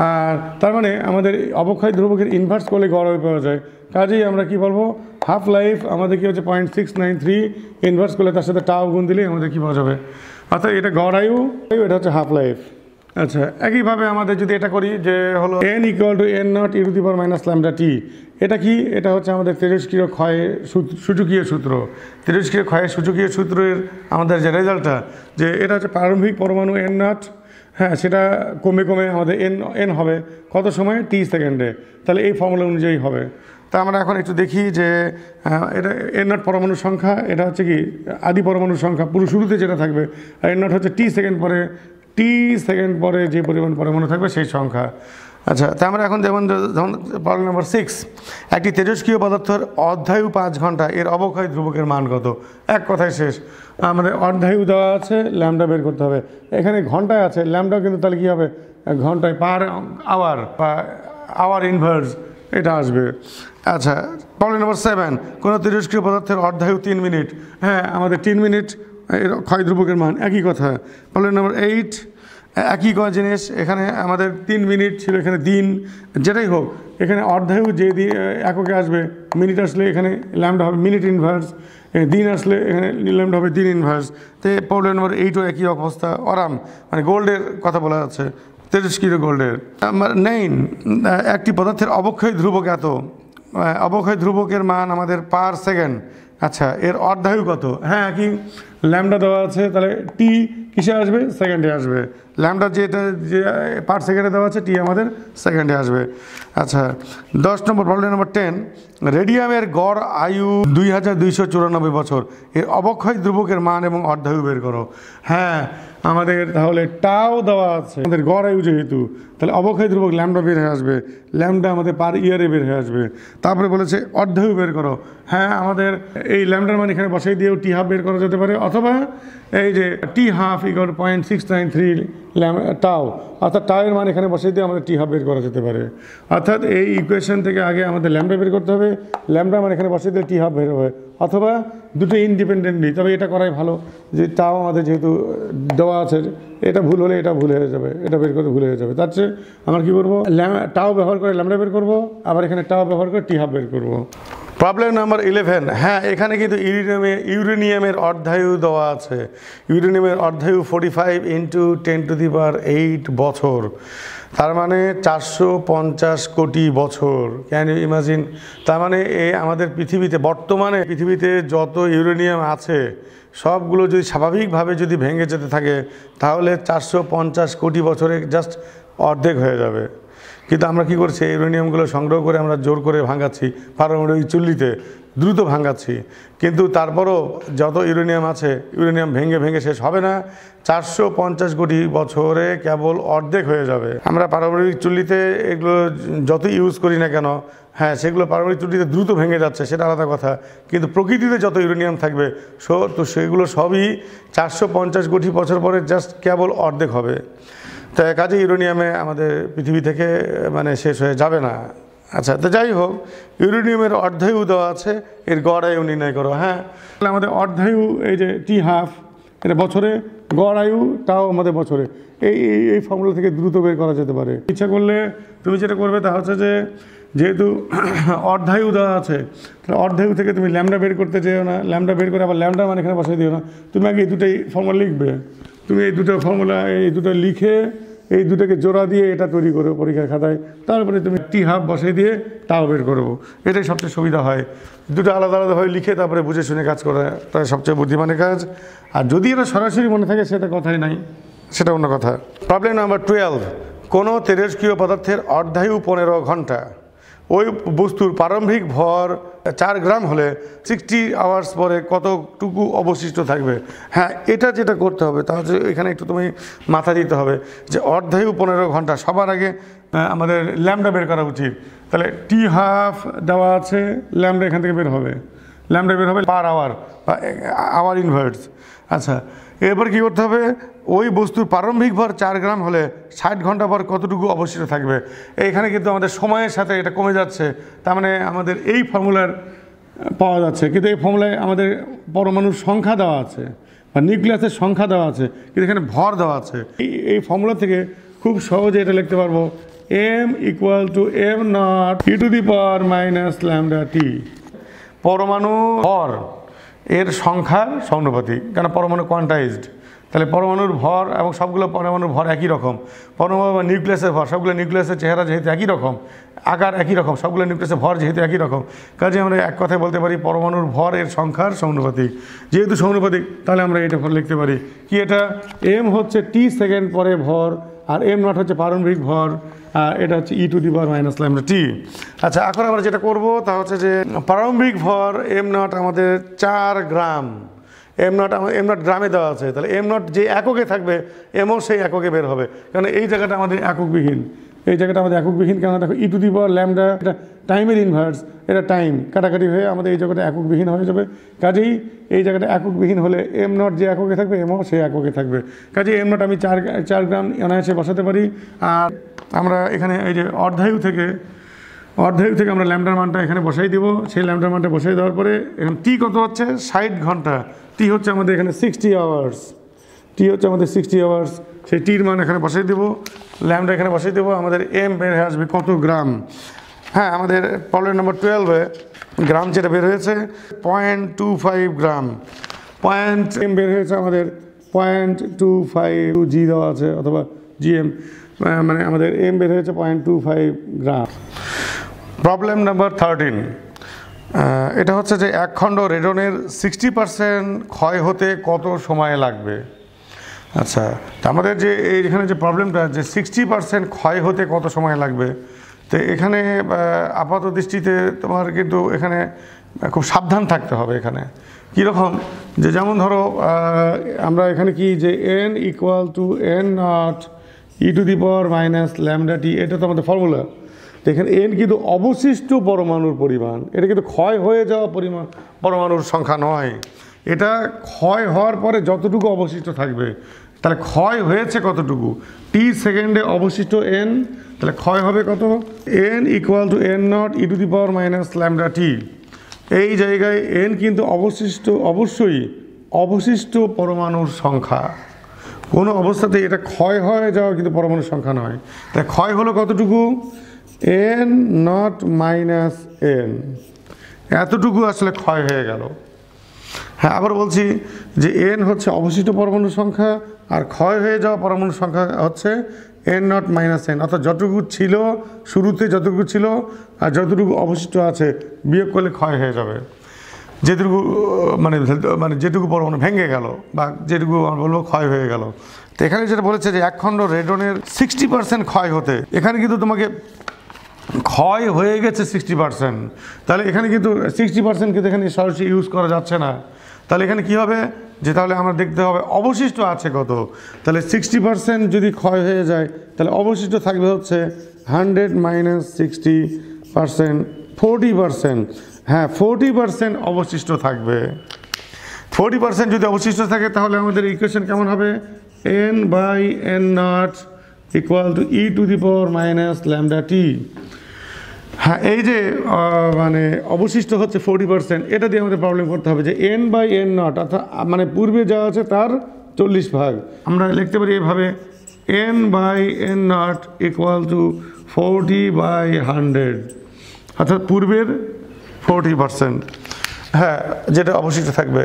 আর তার মানে আমাদের অবক্ষয় ধ্রুবকের ইনভার্স করলে গড় আয়ু পাওয়া যায়। কাজেই আমরা কি বলবো? হাফ লাইফ আমাদের কি হচ্ছে 0.693, ইনভার্স করলে তার সাথে টাও গুণ দিলে আমাদের কী পাওয়া যাবে? অর্থাৎ এটা গড় আয়ু, এটা হচ্ছে হাফ লাইফ। আচ্ছা, একইভাবে আমাদের যদি এটা করি যে হলো n = n0 e⁻λT। এটা কি? এটা হচ্ছে আমাদের তেজস্ক্রিয় ক্ষয়ের সূচকীয় সূত্র। তেজস্ক্রিয় ক্ষয়ের সূচকীয় সূত্রের আমাদের যে রেজাল্টটা, যে এটা হচ্ছে প্রারম্ভিক পরমাণু n0, হ্যাঁ, সেটা কমে আমাদের n হবে কত সময়? t সেকেন্ডে। তাহলে এই ফর্মুলা অনুযায়ী হবে। তা আমরা এখন একটু দেখি যে এটা এর নট পরমাণুর সংখ্যা, এটা হচ্ছে কি আদি পরমাণুর সংখ্যা পুরো শুরুতে যেটা থাকবে, আর এর নট হচ্ছে টি সেকেন্ড পরে যে পরিমাণ পরমাণু থাকবে সেই সংখ্যা। আচ্ছা, তা আমরা এখন যেমন প্রবলেম নাম্বার 6, একটি তেজস্ক্রিয় পদার্থের অর্ধায়ু 5 ঘন্টা, এর অবক্ষয় ধ্রুবকের মান কত? এক কথায় শেষ। আমাদের অর্ধায়ু দেওয়া আছে, ল্যামডা বের করতে হবে। এখানে ঘন্টায় আছে, ল্যামডা কিন্তু তাহলে কী হবে ঘন্টায়, পার আওয়ার বা আওয়ার ইনভার্স এটা আসবে। আচ্ছা, প্রবলেম নাম্বার 7, কোনো তেজস্ক্রিয় পদার্থের অর্ধায়ু 3 মিনিট। হ্যাঁ, আমাদের 3 মিনিট এর ক্ষয় ধ্রুবকের মান, একই কথা। প্রবলেম নাম্বার 8, একই জিনিস, এখানে আমাদের 3 মিনিট ছিল, এখানে দিন, যেটাই হোক এখানে অর্ধায়ু যে এককে আসবে, মিনিট আসলে এখানে ল্যামডা হবে মিনিট ইনভার্স, দিন আসলে এখানে ল্যামডা হবে দিন ইনভার্স। তো প্রবলেম নাম্বার 8ও একই অবস্থা, অরাম মানে গোল্ডের কথা বলা যাচ্ছে, তেজস্ক্রিয় গোল্ডের। নাম্বার 9, একটি পদার্থের অবক্ষয় ধ্রুবক এত, অবক্ষয় ধ্রুবকের মান আমাদের পার সেকেন্ড। আচ্ছা, এর অর্ধায়ু কত? হ্যাঁ, কি ল্যামডা দেওয়া আছে, তাহলে টি কিসে আসবে? সেকেন্ডে আসবে। ল্যামডা যেটা যে পার সেকেন্ডে দেওয়া আছে, টি আমাদের সেকেন্ডে আসবে। আচ্ছা, 10 নম্বর প্রবলেম নাম্বার 10, রেডিয়ামের গড় আয়ু 2294 বছর, এর অবক্ষয় ধ্রুবকের মান এবং অর্ধায়ু বের করো। হ্যাঁ, আমাদের তাহলে টাও দেওয়া আছে, আমাদের গড় আয়ু যেহেতু, তাহলে অবক্ষয় ধ্রুবক ল্যামডা বের হয়ে আসবে, ল্যামডা আমাদের পার ইয়ারে বের হয়ে আসবে। তারপরে বলেছে অর্ধায়ু বের করো। হ্যাঁ, আমাদের এই ল্যামডার মান এখানে বসাই দিয়েও টি হাফ বের করা যেতে পারে, অথবা এই যে টি হাফ ইকুয়াল 0.693 টাও, অর্থাৎ টাওয়ের মান এখানে বসাই দিয়ে আমাদের টি হাফ বের করা যেতে পারে। অর্থাৎ এই ইকুয়েশন থেকে আগে আমাদের ল্যামডা বের করতে হবে, ল্যামডা মান এখানে বসাই দিয়ে টি হাফ বের হবে, অথবা দুটো ইন্ডিপেন্ডেন্টলি। তবে এটা করাই ভালো, যে টাও আমাদের যেহেতু দেওয়া আছে, এটা ভুল হলে এটা ভুল হয়ে যাবে, এটা বের করতে ভুল হয়ে যাবে। তার চেয়ে আমরা কী করবো, টাও ব্যবহার করে ল্যামডা বের করবো, আবার এখানে টাও ব্যবহার করে টি হাফ বের করবো। প্রবলেম নাম্বার 11, হ্যাঁ এখানে কিন্তু ইউরেনিয়ামের অর্ধায়ু দেওয়া আছে। ইউরেনিয়ামের অর্ধায়ু 45 × 10⁸ বছর, তার মানে 450 কোটি বছর। Can you imagine? তার মানে আমাদের পৃথিবীতে বর্তমানে পৃথিবীতে যত ইউরেনিয়াম আছে সবগুলো যদি স্বাভাবিকভাবে যদি ভেঙে যেতে থাকে, তাহলে 450 কোটি বছরে জাস্ট অর্ধেক হয়ে যাবে। কিন্তু আমরা কী করছি, ইউরেনিয়ামগুলো সংগ্রহ করে আমরা জোর করে ভাঙাচ্ছি, পারমাণবিক চুল্লিতে দ্রুত ভাঙাচ্ছি, কিন্তু তারপরও যত ইউরেনিয়াম আছে, ইউরেনিয়াম ভেঙে ভেঙে শেষ হবে না, 450 কোটি বছরে কেবল অর্ধেক হয়ে যাবে। আমরা পারমাণবিক চুল্লিতে এগুলো যত ইউজ করি না কেন, হ্যাঁ সেগুলো পারমাণবিক চুল্লিতে দ্রুত ভেঙে যাচ্ছে, সেটা আলাদা কথা, কিন্তু প্রকৃতিতে যত ইউরেনিয়াম থাকবে তো সেগুলো সবই 450 কোটি বছর পরে জাস্ট কেবল অর্ধেক হবে। তো কাজে ইউরেনিয়ামে আমাদের পৃথিবী থেকে মানে শেষ হয়ে যাবে না। আচ্ছা, তো যাই হোক, ইউরেনিয়ামের অর্ধায়ু দেওয়া আছে, এর গড় আয়ু নির্ণয় করো। হ্যাঁ, আমাদের অর্ধায়ু এই যে টি হাফ, এটা বছরে, গড় আয়ু তাও আমাদের বছরে, এই ফর্মুলা থেকে দ্রুত বের করা যেতে পারে। ইচ্ছা করলে তুমি যেটা করবে তা হচ্ছে যে, যেহেতু অর্ধায়ু দেওয়া আছে, তাহলে অর্ধায়ু থেকে তুমি ল্যামডা বের করতে চেয়েও না, ল্যামডা বের করে আবার ল্যামডা মানে এখানে বসাই দিও না, তুমি আগে এই দুটোই ফর্মুলা লিখবে। তুমি এই দুটো ফর্মুলা এই দুটো লিখে এই দুটোকে জোড়া দিয়ে এটা তৈরি করো পরীক্ষার খাতায়, তারপরে তুমি টি হাফ বসাই দিয়ে তাও বের করবো, এটাই সবচেয়ে সুবিধা হয়। দুটো আলাদা আলাদাভাবে লিখে তারপরে বুঝে শুনে কাজ করাটা সবচেয়ে বুদ্ধিমানের কাজ। আর যদি এটা সরাসরি মনে থাকে সেটা কথাই নাই, সেটা অন্য কথা। প্রবলেম নাম্বার 12, কোনো তেজস্ক্রিয় পদার্থের অর্ধায়ু 15 ঘন্টা, ওই বস্তুর প্রারম্ভিক ভর 4 গ্রাম হলে 60 আওয়ার্স পরে কতটুকু অবশিষ্ট থাকবে। হ্যাঁ, এটা যেটা করতে হবে তা হচ্ছে এখানে একটু তুমি মাথা দিতে হবে যে অর্ধায়ু 15 ঘন্টা, সবার আগে আমাদের ল্যামডা বের করা উচিত। তাহলে টি হাফ দেওয়া আছে, ল্যামডা এখান থেকে বের হবে, ল্যামডা বের হবে পার আওয়ার বা আওয়ার ইনভার্স। আচ্ছা, এরপর কী করতে হবে, ওই বস্তুর প্রারম্ভিক ভর 4 গ্রাম হলে 60 ঘন্টা পর কতটুকু অবশিষ্ট থাকবে। এইখানে কিন্তু আমাদের সময়ের সাথে এটা কমে যাচ্ছে, তার মানে আমাদের এই ফর্মুলার পাওয়া যাচ্ছে, কিন্তু এই ফর্মুলায় আমাদের পরমাণুর সংখ্যা দেওয়া আছে বা নিউক্লিয়াসের সংখ্যা দেওয়া আছে, কিন্তু এখানে ভর দেওয়া আছে। এই ফর্মুলা থেকে খুব সহজে এটা লিখতে পারবো, m = m0 e⁻ λT। পরমাণু ভর এর সংখ্যার সমানুপাতিক, কারণ পরমাণু কোয়ান্টাইজড, তাহলে পরমাণুর ভর এবং সবগুলো পরমাণুর ভর একই রকম। পরমাণু বা নিউক্লিয়াসের ভর, সবগুলো নিউক্লিয়াসের চেহারা যেহেতু একই রকম, আকার একই রকম, সবগুলো নিউক্লিয়াসের ভর যেহেতু একই রকম, কাজে আমরা এক কথায় বলতে পারি পরমাণুর ভর এর সংখ্যার সমানুপাতিক। যেহেতু সমানুপাতিক, তাহলে আমরা এটা লিখতে পারি কি, এটা m হচ্ছে টি সেকেন্ড পরে ভর, আর এম নট হচ্ছে প্রারম্ভিক ভর, আর এটা হচ্ছে e to the power minus lambda T. আচ্ছা, এখন আমরা যেটা করব তা হচ্ছে যে প্রারম্ভিক ভর এম নট আমাদের 4 গ্রাম, এম নট গ্রামে দেওয়া আছে, তাহলে এম নট যে এককে থাকবে এমও সেই এককে বের হবে, কারণ এই জায়গাটা আমাদের এককবিহীন, এই জায়গাটা আমাদের এককবিহীন, কেন দেখো ই টু দি পাওয়ার ল্যামডা এটা টাইমের ইনভার্স, এটা টাইম কাটাকাটি হয়ে আমাদের এই জায়গাটা এককবিহীন হয়ে যাবে। কাজেই এই জায়গাটা এককবিহীন হলে এম নট যে এককে থাকবে এমও সেই এককে থাকবে, কাজেই এম নট আমি 4 গ্রাম অনায়াসে বসাতে পারি। আর আমরা এখানে এই যে অর্ধায়ু থেকে আমরা ল্যামডার মানটা এখানে বসাই দিব, সেই ল্যামডার মানটা বসাই দেওয়ার পরে এখানে টি কত হচ্ছে 60 ঘন্টা, টি হচ্ছে আমাদের এখানে 60 আওয়ার্স, টি হচ্ছে আমাদের 60 আওয়ার্স, সেই টির মান এখানে বসাই দেবো, ল্যামডা এখানে বসাই দেবো, আমাদের এম বের হয়ে আসবে কত গ্রাম। হ্যাঁ, আমাদের প্রবলেম নম্বর 12-এ গ্রাম যেটা বের হয়েছে 0.25 গ্রাম, এম বের হয়েছে আমাদের 0.25 জি দেওয়া আছে অথবা জিএম, মানে আমাদের এম বের হয়েছে 0.25 গ্রাম। প্রবলেম নাম্বার 13, এটা হচ্ছে যে এক খণ্ড রেডনের 60% ক্ষয় হতে কত সময় লাগবে। আচ্ছা, তো আমাদের যে এখানে যে প্রবলেমটা যে 60% ক্ষয় হতে কত সময় লাগবে, তো এখানে আপাত দৃষ্টিতে তোমার কিন্তু এখানে খুব সাবধান থাকতে হবে। এখানে কীরকম, যে যেমন ধরো আমরা এখানে কি যে n = n naught e to the power minus lambda T, এটা তো আমাদের ফর্মুলা। তো এখানে n কিন্তু অবশিষ্ট পরমাণুর পরিমাণ, এটা কিন্তু ক্ষয় হয়ে যাওয়া পরমাণুর সংখ্যা নয়, এটা ক্ষয় হওয়ার পরে যতটুকু অবশিষ্ট থাকবে, তাহলে ক্ষয় হয়েছে কতটুকু, টি সেকেন্ডে অবশিষ্ট n, তাহলে ক্ষয় হবে কত, n = n naught e to the power minus lambda T. এই জায়গায় n কিন্তু অবশ্যই অবশিষ্ট পরমাণুর সংখ্যা, কোনো অবস্থাতে এটা ক্ষয় হয়ে যাওয়া কিন্তু পরমাণুর সংখ্যা নয়। তাই ক্ষয় হলো কতটুকু, n নট মাইনাস n, এতটুকু আসলে ক্ষয় হয়ে গেল। হ্যাঁ, আবার বলছি যে n হচ্ছে অবশিষ্ট পরমাণুর সংখ্যা, আর ক্ষয় হয়ে যাওয়া পরমাণুর সংখ্যা হচ্ছে n নট মাইনাস n, অর্থাৎ যতটুকু ছিল শুরুতে, যতটুকু ছিল আর যতটুকু অবশিষ্ট আছে বিয়োগ করলে ক্ষয় হয়ে যাবে, যেটুকু মানে যেটুকু পরমাণু ভেঙে গেল বা যেটুকু আমরা বলবো ক্ষয় হয়ে গেল। তো এখানে যেটা বলেছে যে এক খণ্ড রেডনের 60% ক্ষয় হতে, এখানে কিন্তু তোমাকে ক্ষয় হয়ে গেছে 60%, তাহলে এখানে কিন্তু 60% কিন্তু এখানে সরাসরি ইউজ করা যাচ্ছে না। তাহলে এখানে কি হবে, যে তাহলে আমরা দেখতে হবে অবশিষ্ট আছে কত, তাহলে 60% যদি ক্ষয় হয়ে যায় তাহলে অবশিষ্ট থাকবে হচ্ছে 100 - 60%, 40%। হ্যাঁ, 40% অবশিষ্ট থাকবে। 40% যদি অবশিষ্ট থাকে তাহলে আমাদের ইকুয়েশন কেমন হবে, n/n0 = e to the power minus lambda T. হ্যাঁ, এই যে মানে অবশিষ্ট হচ্ছে 40%, এটা দিয়ে আমাদের প্রবলেম করতে হবে যে n/n0 অর্থাৎ মানে পূর্বে যা আছে তার 40 ভাগ। আমরা লিখতে পারি এভাবে, n/n0 = 40/100, অর্থাৎ পূর্বের 40%, হ্যাঁ, যেটা অবশিষ্ট থাকবে।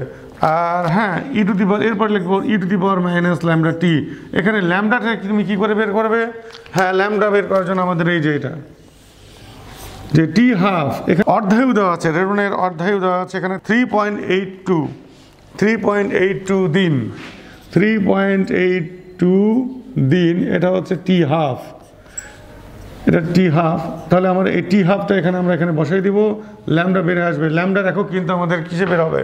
আর হ্যাঁ, ই টু দি পাওয়ার, এরপর লিখবো e to the power minus lambda T. এখানে ল্যামডাটা তুমি কী করে বের করবে, হ্যাঁ, ল্যামডা বের করার জন্য আমাদের এই যে এটা যে টি হাফ, এখানে অর্ধায়ু দেওয়া আছে, রেডনের অর্ধায়ু দেওয়া আছে এখানে 3.82 দিন, 3.82 দিন, এটা হচ্ছে টি হাফ, এটা টি হাফ। তাহলে আমরা এই টি হাফটা আমরা এখানে বসাই দিব, ল্যামডা বের আসবে। ল্যামডার একক কিন্তু আমাদের কিসে বের হবে,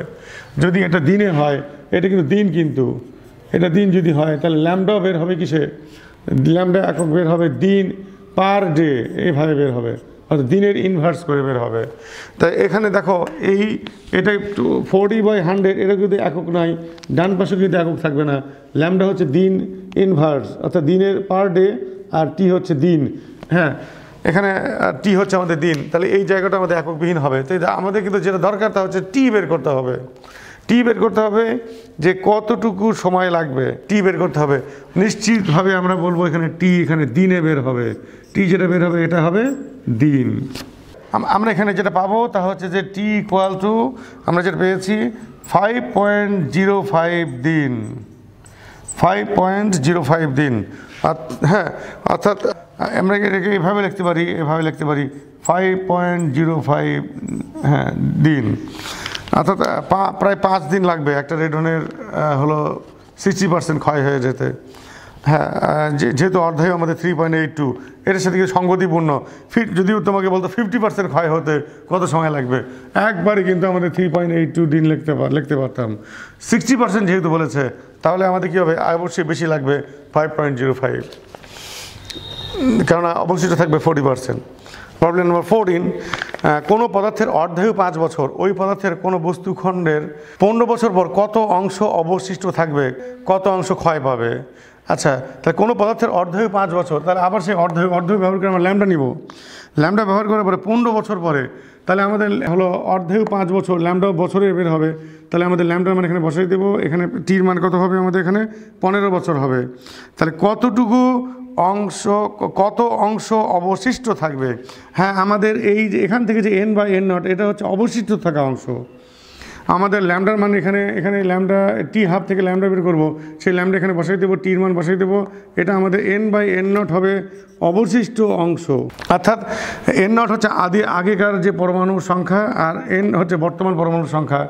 যদি এটা দিনে হয়, এটা কিন্তু দিন, কিন্তু এটা দিন যদি হয় তাহলে ল্যামডাও বের হবে কিসে, ল্যামডা একক বের হবে দিন পার ডে, এইভাবে বের হবে, অর্থাৎ দিনের ইনভার্স করে বের হবে। তাই এখানে দেখো এটা 40/100, এটা যদি একক নাই, ডান পাশে কিন্তু একক থাকবে না, ল্যামডা হচ্ছে দিন ইনভার্স, অর্থাৎ দিনের পার ডে, আর টি হচ্ছে দিন। হ্যাঁ, এখানে টি হচ্ছে আমাদের দিন, তাহলে এই জায়গাটা আমাদের এককবিহীন হবে। তো আমাদের কিন্তু যেটা দরকার তা হচ্ছে টি বের করতে হবে, টি বের করতে হবে যে কতটুকু সময় লাগবে, টি বের করতে হবে। নিশ্চিতভাবে আমরা বলবো এখানে টি, এখানে দিনে বের হবে, টি যেটা বের হবে এটা হবে দিন। আমরা এখানে যেটা পাবো তা হচ্ছে যে টি = আমরা যেটা পেয়েছি 5.05 দিন, 5.05 দিন। হ্যাঁ, অর্থাৎ আমরা এটাকে এভাবে লিখতে পারি 5.05 হ্যাঁ দিন, অর্থাৎ প্রায় 5 দিন লাগবে একটা রেডনের হলো 60% ক্ষয় হয়ে যেতে। হ্যাঁ, যেহেতু অর্ধায়ু আমাদের 3.82, এটার সাথে সঙ্গতিপূর্ণ। যদিও তোমাকে বলতো 50% ক্ষয় হতে কত সময় লাগবে, একবারে কিন্তু আমাদের 3.82 দিন লিখতে পারতাম। 60% যেহেতু বলেছে, তাহলে আমাদের কী হবে, অবশ্যই বেশি লাগবে 5.05, কেননা অবশিষ্ট থাকবে 40%। প্রবলেম নম্বর 14, কোনো পদার্থের অর্ধায়ু 5 বছর, ওই পদার্থের কোনো বস্তুখণ্ডের 15 বছর পর কত অংশ অবশিষ্ট থাকবে, কত অংশ ক্ষয় পাবে। আচ্ছা, তাহলে কোনো পদার্থের অর্ধায়ু 5 বছর, তাহলে আবার সেই অর্ধায়ু ব্যবহার করে আমরা ল্যামডা নিব। ল্যামডা ব্যবহার করার পরে 15 বছর পরে, তাহলে আমাদের হলো অর্ধায়ু 5 বছর, ল্যামডা বছরে বের হবে। তাহলে আমাদের ল্যামডার মান এখানে বসাই দেবো, এখানে টির মান কত হবে, আমাদের এখানে 15 বছর হবে। তাহলে কত অংশ অবশিষ্ট থাকবে। হ্যাঁ, আমাদের এই যে এখান থেকে যে n/n0, এটা হচ্ছে অবশিষ্ট থাকা অংশ। আমাদের ল্যামডার মান এখানে ল্যামডা t½ থেকে ল্যামডা বের করবো, সেই ল্যামডা এখানে বসাই দেবো, টির মান বসাই দেবো, এটা আমাদের n/n0 হবে অবশিষ্ট অংশ। অর্থাৎ n0 হচ্ছে আগেকার যে পরমাণুর সংখ্যা, আর n হচ্ছে বর্তমান পরমাণুর সংখ্যা।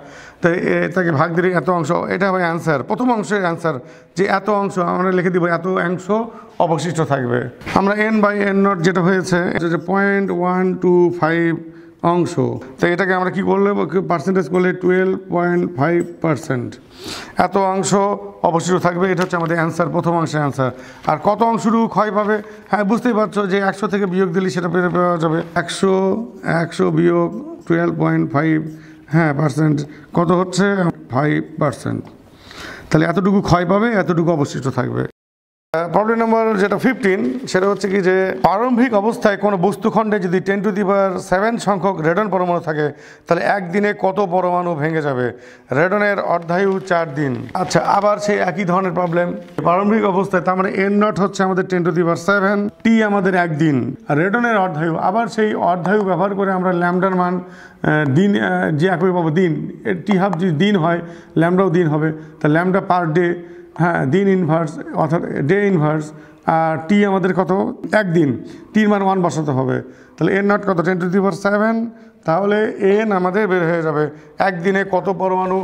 তো এটাকে ভাগ দিলে এত অংশ, এটা হবে অ্যান্সার, প্রথম অংশের অ্যান্সার, যে এত অংশ আমরা লিখে দিব, এত অংশ অবশিষ্ট থাকবে। আমরা n/n0 যেটা হয়েছে 0.125 অংশ, তো এটাকে আমরা কি করলে পার্সেন্টেজ করলে 12.5%, এত অংশ অবশিষ্ট থাকবে। এটা হচ্ছে আমাদের অ্যান্সার, প্রথম অংশের অ্যান্সার। আর কত অংশটুকু ক্ষয় পাবে, হ্যাঁ বুঝতেই পারছো যে 100 থেকে বিয়োগ দিলে সেটা পাওয়া যাবে 100 বিয়োগ 12.5, হ্যাঁ পার্সেন্ট, কত হচ্ছে 5%। তাহলে এতটুকু ক্ষয় পাবে, এতটুকু অবশিষ্ট থাকবে। প্রবলেম নম্বর যেটা 15, সেটা হচ্ছে কি যে প্রারম্ভিক অবস্থায় কোনো বস্তুখণ্ডে যদি 10⁷ সংখ্যক রেডন পরমাণু থাকে, তাহলে একদিনে কত পরমাণু ভেঙে যাবে। রেডনের অর্ধায়ু 4 দিন। আচ্ছা, আবার সেই একই ধরনের প্রবলেম, প্রারম্ভিক অবস্থায়, তার মানে n0 হচ্ছে আমাদের 10⁷, টি আমাদের 1 দিন, আর রেডনের অর্ধায়ু, আবার সেই অর্ধায়ু ব্যবহার করে আমরা ল্যামডার মান দিন যে একই পাবো, দিন, t½ যদি দিন হয়, ল্যামডাও দিন হবে, তা ল্যামডা পার ডে, হ্যাঁ দিন ইনভার্স অর্থাৎ ডে ইনভার্স, আর টি আমাদের কত, 1 দিন, টির মান 1 বসাতে হবে। তাহলে n0 কত, 10⁷, তাহলে n আমাদের বের হয়ে যাবে একদিনে কত পরমাণু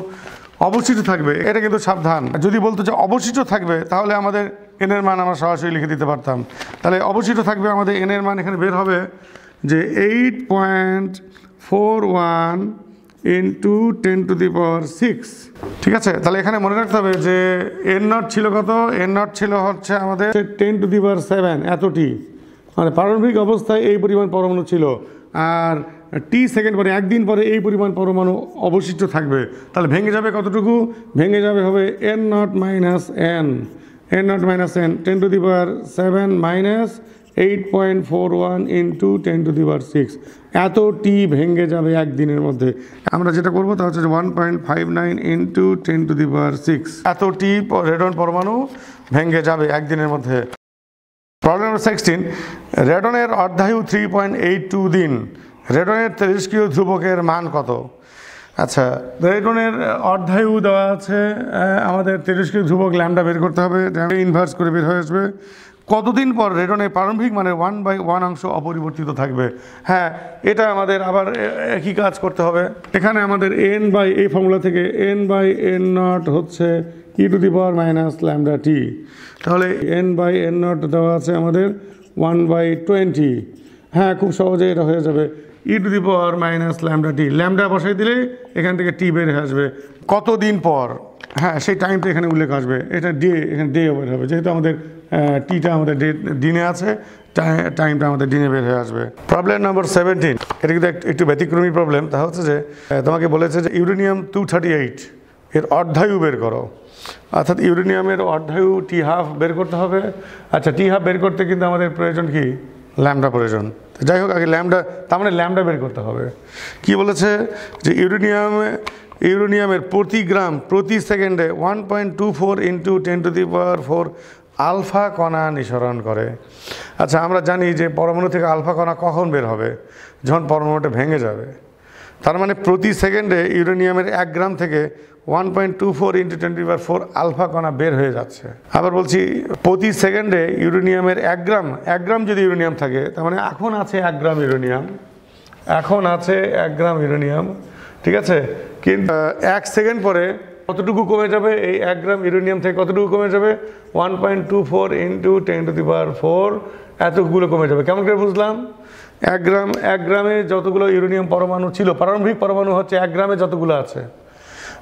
অবশিষ্ট থাকবে। এটা কিন্তু সাবধান, যদি বলতো যে অবশিষ্ট থাকবে, তাহলে আমাদের n এর মান আমরা সরাসরি লিখে দিতে পারতাম। তাহলে অবশিষ্ট থাকবে আমাদের n এর মান এখানে বের হবে যে 8.41 ইন্টু 10⁶। ঠিক আছে, তাহলে এখানে মনে রাখতে হবে যে n0 ছিল কত, n0 ছিল হচ্ছে আমাদের 10⁷, এতটি, মানে প্রারম্ভিক অবস্থায় এই পরিমাণ পরমাণু ছিল, আর টি সেকেন্ড পরে, 1 দিন পরে এই পরিমাণ পরমাণু অবশিষ্ট থাকবে। তাহলে ভেঙে যাবে কতটুকু, ভেঙে যাবে হবে n0 minus n, 10⁷ minus 8.41 into 10⁶, এত টি ভেঙে যাবে একদিনের মধ্যে। আমরা যেটা করবো তা হচ্ছে 1.59 ইন্টু 10⁶, এত টি রেডন পরমাণু ভেঙে যাবে একদিনের মধ্যে। প্রবলেম নম্বর 16, রেডনের অর্ধায়ু 3.82 দিন, রেডনের তেজস্ক্রিয় ধ্রুবকের মান কত। আচ্ছা, রেডনের অর্ধায়ু দেওয়া আছে, আমাদের তেজস্ক্রিয় ধ্রুবক ল্যামডা বের করতে হবে, ইনভার্স করে বের হয়ে আসবে। কতদিন পর রেডনের প্রারম্ভিক মানে 1/1 অংশ অপরিবর্তিত থাকবে। হ্যাঁ, এটা আমাদের আবার একই কাজ করতে হবে। এখানে আমাদের এই ফর্মুলা থেকে n/n0 হচ্ছে e⁻⁻λt, তাহলে n/n0 দেওয়া আছে আমাদের 1/20। হ্যাঁ, খুব সহজে এটা হয়ে যাবে e⁻⁻λt, ল্যামডা বসাই দিলে এখান থেকে টি বের হয়ে আসবে। কতদিন পর, হ্যাঁ সেই টাইমটা এখানে উল্লেখ আসবে, এটা ডে, এখানে ডে বের হবে, যেহেতু আমাদের টিটা আমাদের দিনে আছে, টাইমটা আমাদের দিনে বের হয়ে আসবে। প্রবলেম নম্বর 17, এটা কিন্তু একটু ব্যতিক্রমী প্রবলেম। তা হচ্ছে যে তোমাকে বলেছে যে ইউরেনিয়াম 238 এর অর্ধায়ু বের করো, অর্থাৎ ইউরেনিয়ামের অর্ধায়ু t½ বের করতে হবে। আচ্ছা, t½ বের করতে কিন্তু আমাদের প্রয়োজন কি, ল্যামডা প্রয়োজন। যাই হোক, আগে ল্যামডা, তার মানে ল্যামডা বের করতে হবে। কি বলেছে যে ইউরেনিয়ামের প্রতি গ্রাম প্রতি সেকেন্ডে 1.24 ইন্টু 10⁴ আলফা কণা নিঃসরণ করে। আচ্ছা, আমরা জানি যে পরমাণু থেকে আলফা কণা কখন বের হবে, যখন পরমাণুটা ভেঙে যাবে। তার মানে প্রতি সেকেন্ডে ইউরেনিয়ামের 1 গ্রাম থেকে 1.24 ইন্টু 10⁴ আলফা কণা বের হয়ে যাচ্ছে। আবার বলছি, প্রতি সেকেন্ডে ইউরেনিয়ামের 1 গ্রাম যদি ইউরেনিয়াম থাকে, তার মানে এখন আছে 1 গ্রাম ইউরেনিয়াম, এখন আছে 1 গ্রাম ইউরেনিয়াম, ঠিক আছে। কিন্তু 1 সেকেন্ড পরে কতটুকু কমে যাবে? এই 1 গ্রাম ইউরেনিয়াম থেকে কতটুকু কমে যাবে? 1.24 × 10⁴ এতগুলো কমে যাবে। কেমন করে বুঝলাম? 1 গ্রামে যতগুলো ইউরেনিয়াম পরমাণু ছিল, প্রারম্ভিক পরমাণু হচ্ছে 1 গ্রামে যতগুলো আছে,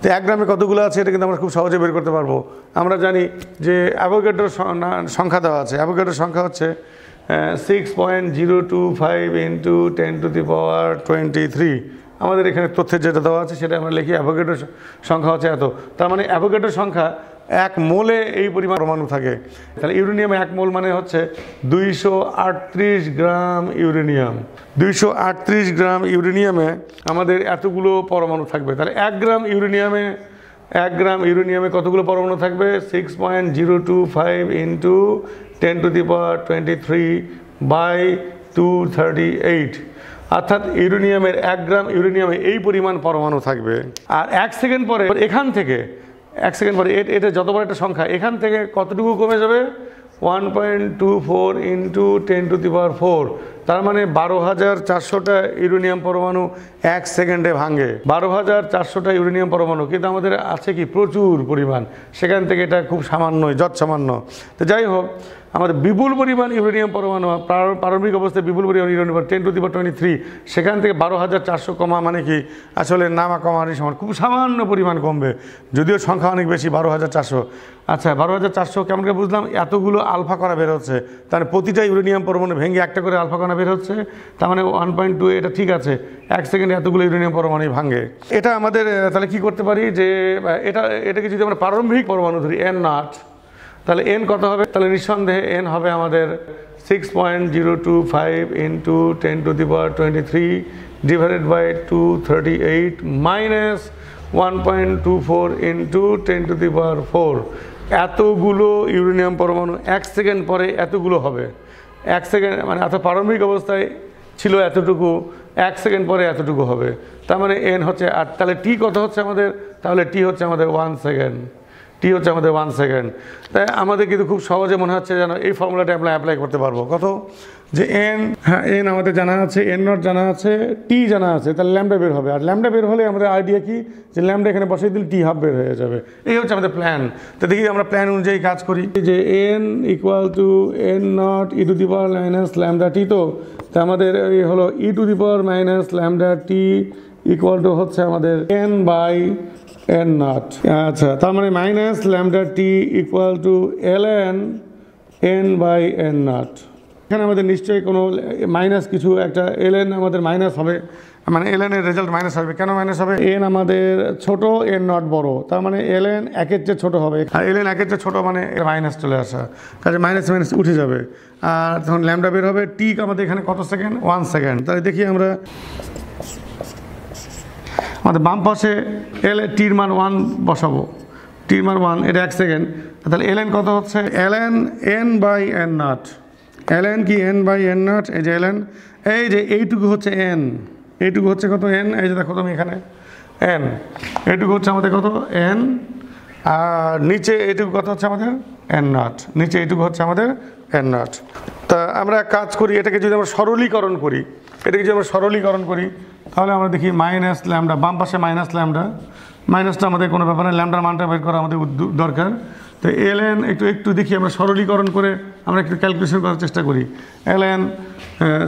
তো 1 গ্রামে কতগুলো আছে এটা কিন্তু আমরা খুব সহজে বের করতে পারবো। আমরা জানি যে অ্যাভোগাড্রোর সংখ্যা দেওয়া আছে। অ্যাভোগাড্রোর সংখ্যা হচ্ছে 6.025 × 10⁻23। আমাদের এখানে তথ্যের যেটা দেওয়া আছে সেটা আমরা লিখি অ্যাভোগাড্রোর সংখ্যা হচ্ছে এত। তার মানে অ্যাভোগাড্রোর সংখ্যা 1 মোলে এই পরিমাণ পরমাণু থাকে। তাহলে ইউরেনিয়াম 1 মোল মানে হচ্ছে 238 গ্রাম ইউরেনিয়াম। 238 গ্রাম ইউরেনিয়ামে আমাদের এতগুলো পরমাণু থাকবে। তাহলে 1 গ্রাম ইউরেনিয়ামে কতগুলো পরমাণু থাকবে? 6.025 × 10⁻23/238। অর্থাৎ ইউরেনিয়ামের 1 গ্রাম ইউরেনিয়ামে এই পরিমাণ পরমাণু থাকবে। আর 1 সেকেন্ড পরে এখান থেকে 1 সেকেন্ড পরে এটা যত বড় একটা সংখ্যা, এখান থেকে কতটুকু কমে যাবে? 1.24 × 10⁻⁴। তার মানে 12,400টা ইউরেনিয়াম পরমাণু 1 সেকেন্ডে ভাঙে। 12,400টা ইউরেনিয়াম পরমাণু, কিন্তু আমাদের আছে কি প্রচুর পরিমাণ, সেখান থেকে এটা খুব সামান্যই, যৎসামান্য। তো যাই হোক, আমাদের বিপুল পরিমাণ ইউরেনিয়াম পরমাণু, প্রারম্ভিক অবস্থায় বিপুল পরিমাণ ইউরেনিয়াম 10⁻23, সেখান থেকে 12,400 কমা মানে কি আসলে নামা কমারই সমান, খুব সামান্য পরিমাণ কমবে, যদিও সংখ্যা অনেক বেশি, 12,400। আচ্ছা, 12,400 কেমন করে বুঝলাম? এতগুলো আলফা কণা বের হচ্ছে, তাহলে প্রতিটা ইউরেনিয়াম পরমাণু ভেঙে একটা করে আলফা কণা বের হচ্ছে। তার মানে 1.2, এটা ঠিক আছে, 1 সেকেন্ডে এতগুলো ইউরেনিয়াম পরমাণু ভাঙে। এটা আমাদের তাহলে কি করতে পারি যে এটাকে যদি আমরা প্রারম্ভিক পরমাণু ধরি n0, তাহলে n কত হবে? তাহলে নিঃসন্দেহে n হবে আমাদের 6.025 × 10⁻23/238 মাইনাস 1.24 × 10⁻⁴। এতগুলো ইউরেনিয়াম পরমাণু 1 সেকেন্ড পরে এতগুলো হবে। 1 সেকেন্ড মানে অর্থাৎ প্রারম্ভিক অবস্থায় ছিল এতটুকু, 1 সেকেন্ড পরে এতটুকু হবে। তার মানে n হচ্ছে 8। তাহলে t কত হচ্ছে আমাদের? তাহলে t হচ্ছে আমাদের 1 সেকেন্ড। টি হচ্ছে আমাদের 1 সেকেন্ড। তাই আমাদের কিন্তু খুব সহজে মনে হচ্ছে যেন এই ফর্মুলাটা আমরা অ্যাপ্লাই করতে পারবো। কত? যে n, হ্যাঁ n আমাদের জানা আছে, n0 জানা আছে, টি জানা আছে, তাহলে ল্যামডা বের হবে। আর ল্যামডা বের হলে আমাদের আইডিয়া কি, যে ল্যামডা এখানে বসিয়ে দিলে t½ বের হয়ে যাবে। এই হচ্ছে আমাদের প্ল্যান। তো দেখি আমরা প্ল্যান অনুযায়ী কাজ করি, যে n = n0 e⁻⁻λt। তো আমাদের এই হলো e⁻⁻λt হচ্ছে আমাদের n/n0। আচ্ছা, তার মানে -λt = ln n/n0। এখানে আমাদের নিশ্চয়ই কোনো মাইনাস কিছু একটা ln আমাদের মাইনাস হবে, মানে ln এর রেজাল্ট মাইনাস হবে। কেন মাইনাস হবে? n আমাদের ছোট, n0 বড়, তার মানে ln 1-এর চেয়ে ছোট হবে। আর ln 1-এর চেয়ে ছোট মানে মাইনাস চলে আসা, কাজে মাইনাস মাইনাস উঠে যাবে। আর তখন ল্যামডা বের হবে। টি আমাদের এখানে কত সেকেন্ড? 1 সেকেন্ড। তাহলে দেখি আমরা আমাদের বাম পাশে টির মান 1 বসাবো, টির মান 1, এটা 1 সেকেন্ড। তাহলে ln কত হচ্ছে? ln n/n0। ln কি? n/n0। এই যে ln, এই যে এইটুকু হচ্ছে n, এইটুকু হচ্ছে কত? n। এই যে দেখো তুমি এখানে n, এইটুকু হচ্ছে আমাদের কত? n। আর নিচে এইটুকু কত হচ্ছে আমাদের? n0। নিচে এইটুকু হচ্ছে আমাদের n0। তা আমরা কাজ করি, এটাকে যদি আমরা সরলীকরণ করি, তাহলে আমরা দেখি -λ, বাম পাশে -λ, মাইনাসটা আমাদের কোনো ব্যাপার না, ল্যামডার মানটা বের করা আমাদের দরকার। তো ln একটু দেখি আমরা সরলীকরণ করে আমরা একটু ক্যালকুলেশন করার চেষ্টা করি। ln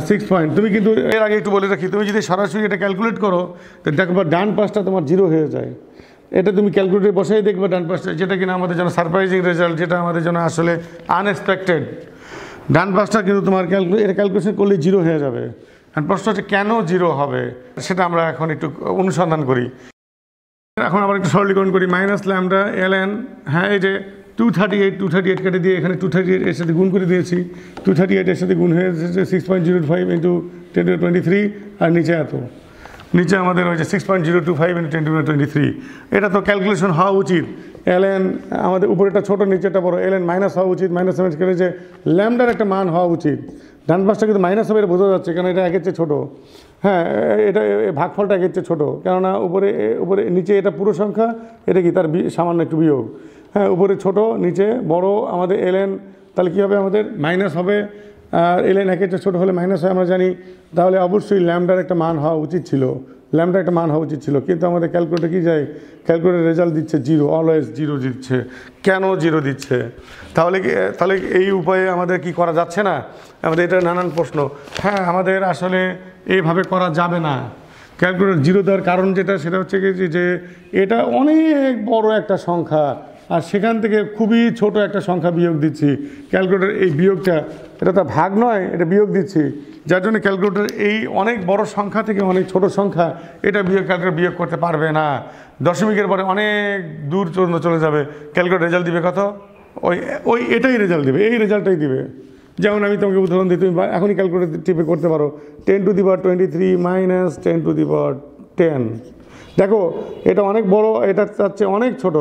6 পয়েন্ট, তুমি কিন্তু এর আগে একটু বলে রাখি, তুমি যদি সরাসরি এটা ক্যালকুলেট করো তো দেখবা ডান পাশটা তোমার 0 হয়ে যায়। এটা তুমি ক্যালকুলেটরে বসাই দেখবে ডান পাশটা, যেটা কিনা আমাদের জন্য সারপ্রাইজিং রেজাল্ট, যেটা আমাদের জন্য আসলে আনএক্সপেক্টেড। ডান পাশটা কিন্তু তোমার এটা ক্যালকুলেশন করলে 0 হয়ে যাবে। আর প্রশ্ন হচ্ছে কেন 0 হবে, সেটা আমরা এখন একটু অনুসন্ধান করি। এখন আবার একটু সরলীকরণ করি। -λ ln, হ্যাঁ এই যে 238 কেটে দিয়ে এখানে 238 এর সাথে গুণ করে দিয়েছি, 238 এর সাথে গুণ হয়ে এসেছে 6.025 × 10⁻23, আর নিচে এত, নিচে আমাদের হয়েছে 6.025 × 10⁻23। এটা তো ক্যালকুলেশন হওয়া উচিত। ln আমাদের উপরেটা ছোট, নিচেটা বড়, ln মাইনাস হওয়া উচিত, মাইনাস কেটে যে ল্যামডার একটা মান হওয়া উচিত। ডান পাশটা কিন্তু মাইনাস হবে, এটা বোঝা যাচ্ছে, কারণ এটা 1-এর চেয়ে ছোটো। হ্যাঁ, এটা ভাগফলটা 1-এর চেয়ে ছোটো, কেননা উপরে নিচে এটা পুরো সংখ্যা, এটা কি তার সামান্য একটু বিয়োগ। হ্যাঁ, উপরে ছোট, নিচে বড় আমাদের ln, তাহলে কী হবে? আমাদের মাইনাস হবে আর ln 1 চেয়ে ছোটো হলে মাইনাস হয় আমরা জানি, তাহলে অবশ্যই ল্যামডার একটা মান হওয়া উচিত ছিল, ল্যামডার একটা মান হওয়া উচিত ছিল, কিন্তু আমাদের ক্যালকুলেটর কী যায়, ক্যালকুলেটর রেজাল্ট দিচ্ছে 0, অলওয়েজ 0 দিচ্ছে। কেন 0 দিচ্ছে? তাহলে এই উপায়ে আমাদের কি করা যাচ্ছে না? আমাদের এটা নানান প্রশ্ন। হ্যাঁ, আমাদের আসলে এইভাবে করা যাবে না। ক্যালকুলেটর 0 দেওয়ার কারণ যেটা, সেটা হচ্ছে কি যে এটা অনেক বড় একটা সংখ্যা, আর সেখান থেকে খুবই ছোট একটা সংখ্যা বিয়োগ দিচ্ছি। ক্যালকুলেটর এই বিয়োগটা, এটা তো ভাগ নয়, এটা বিয়োগ দিচ্ছি, যার জন্য ক্যালকুলেটর এই অনেক বড় সংখ্যা থেকে অনেক ছোট সংখ্যা এটা ক্যালকুলেটর বিয়োগ করতে পারবে না। দশমিকের পরে অনেক দূর চলে যাবে। ক্যালকুলেটর রেজাল্ট দিবে কত? ওই এটাই রেজাল্ট দিবে, এই রেজাল্টটাই দিবে। যেমন আমি তোমাকে উদাহরণ দিই, তুমি এখনই ক্যালকুলেটর টিপে করতে পারো 10⁻23 মাইনাস 10⁻10। দেখো এটা অনেক বড়, এটা চাচ্ছে অনেক ছোট,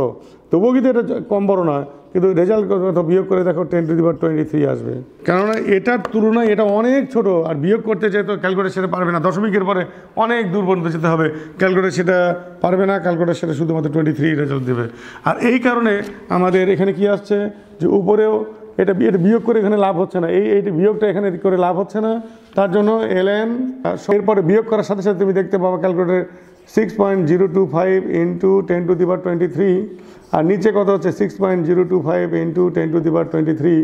তবুও কিন্তু এটা কম বড় নয়, কিন্তু রেজাল্ট বিয়োগ করে দেখো 10⁻23 আসবে। কেননা এটার তুলনায় এটা অনেক ছোট, আর বিয়োগ করতে যেহেতু ক্যালকুলেটর সেটা পারবে না, দশমিকের পরে অনেক দূর পর্যন্ত যেতে হবে, ক্যালকুলেটর সেটা পারবে না, ক্যালকুলেটর সেটা শুধুমাত্র 23 রেজাল্ট দেবে। আর এই কারণে আমাদের এখানে কি আসছে যে উপরেও এটা বিয়োগ করে এখানে লাভ হচ্ছে না, এই বিয়োগটা এখানে করে লাভ হচ্ছে না, তার জন্য ln এরপরে বিয়োগ করার সাথে সাথে তুমি দেখতে পাবো ক্যালকুলেটরে 6.025 ইন্টু 10⁻23, আর নিচে কত হচ্ছে 6.025 ইন্টু 10⁻23।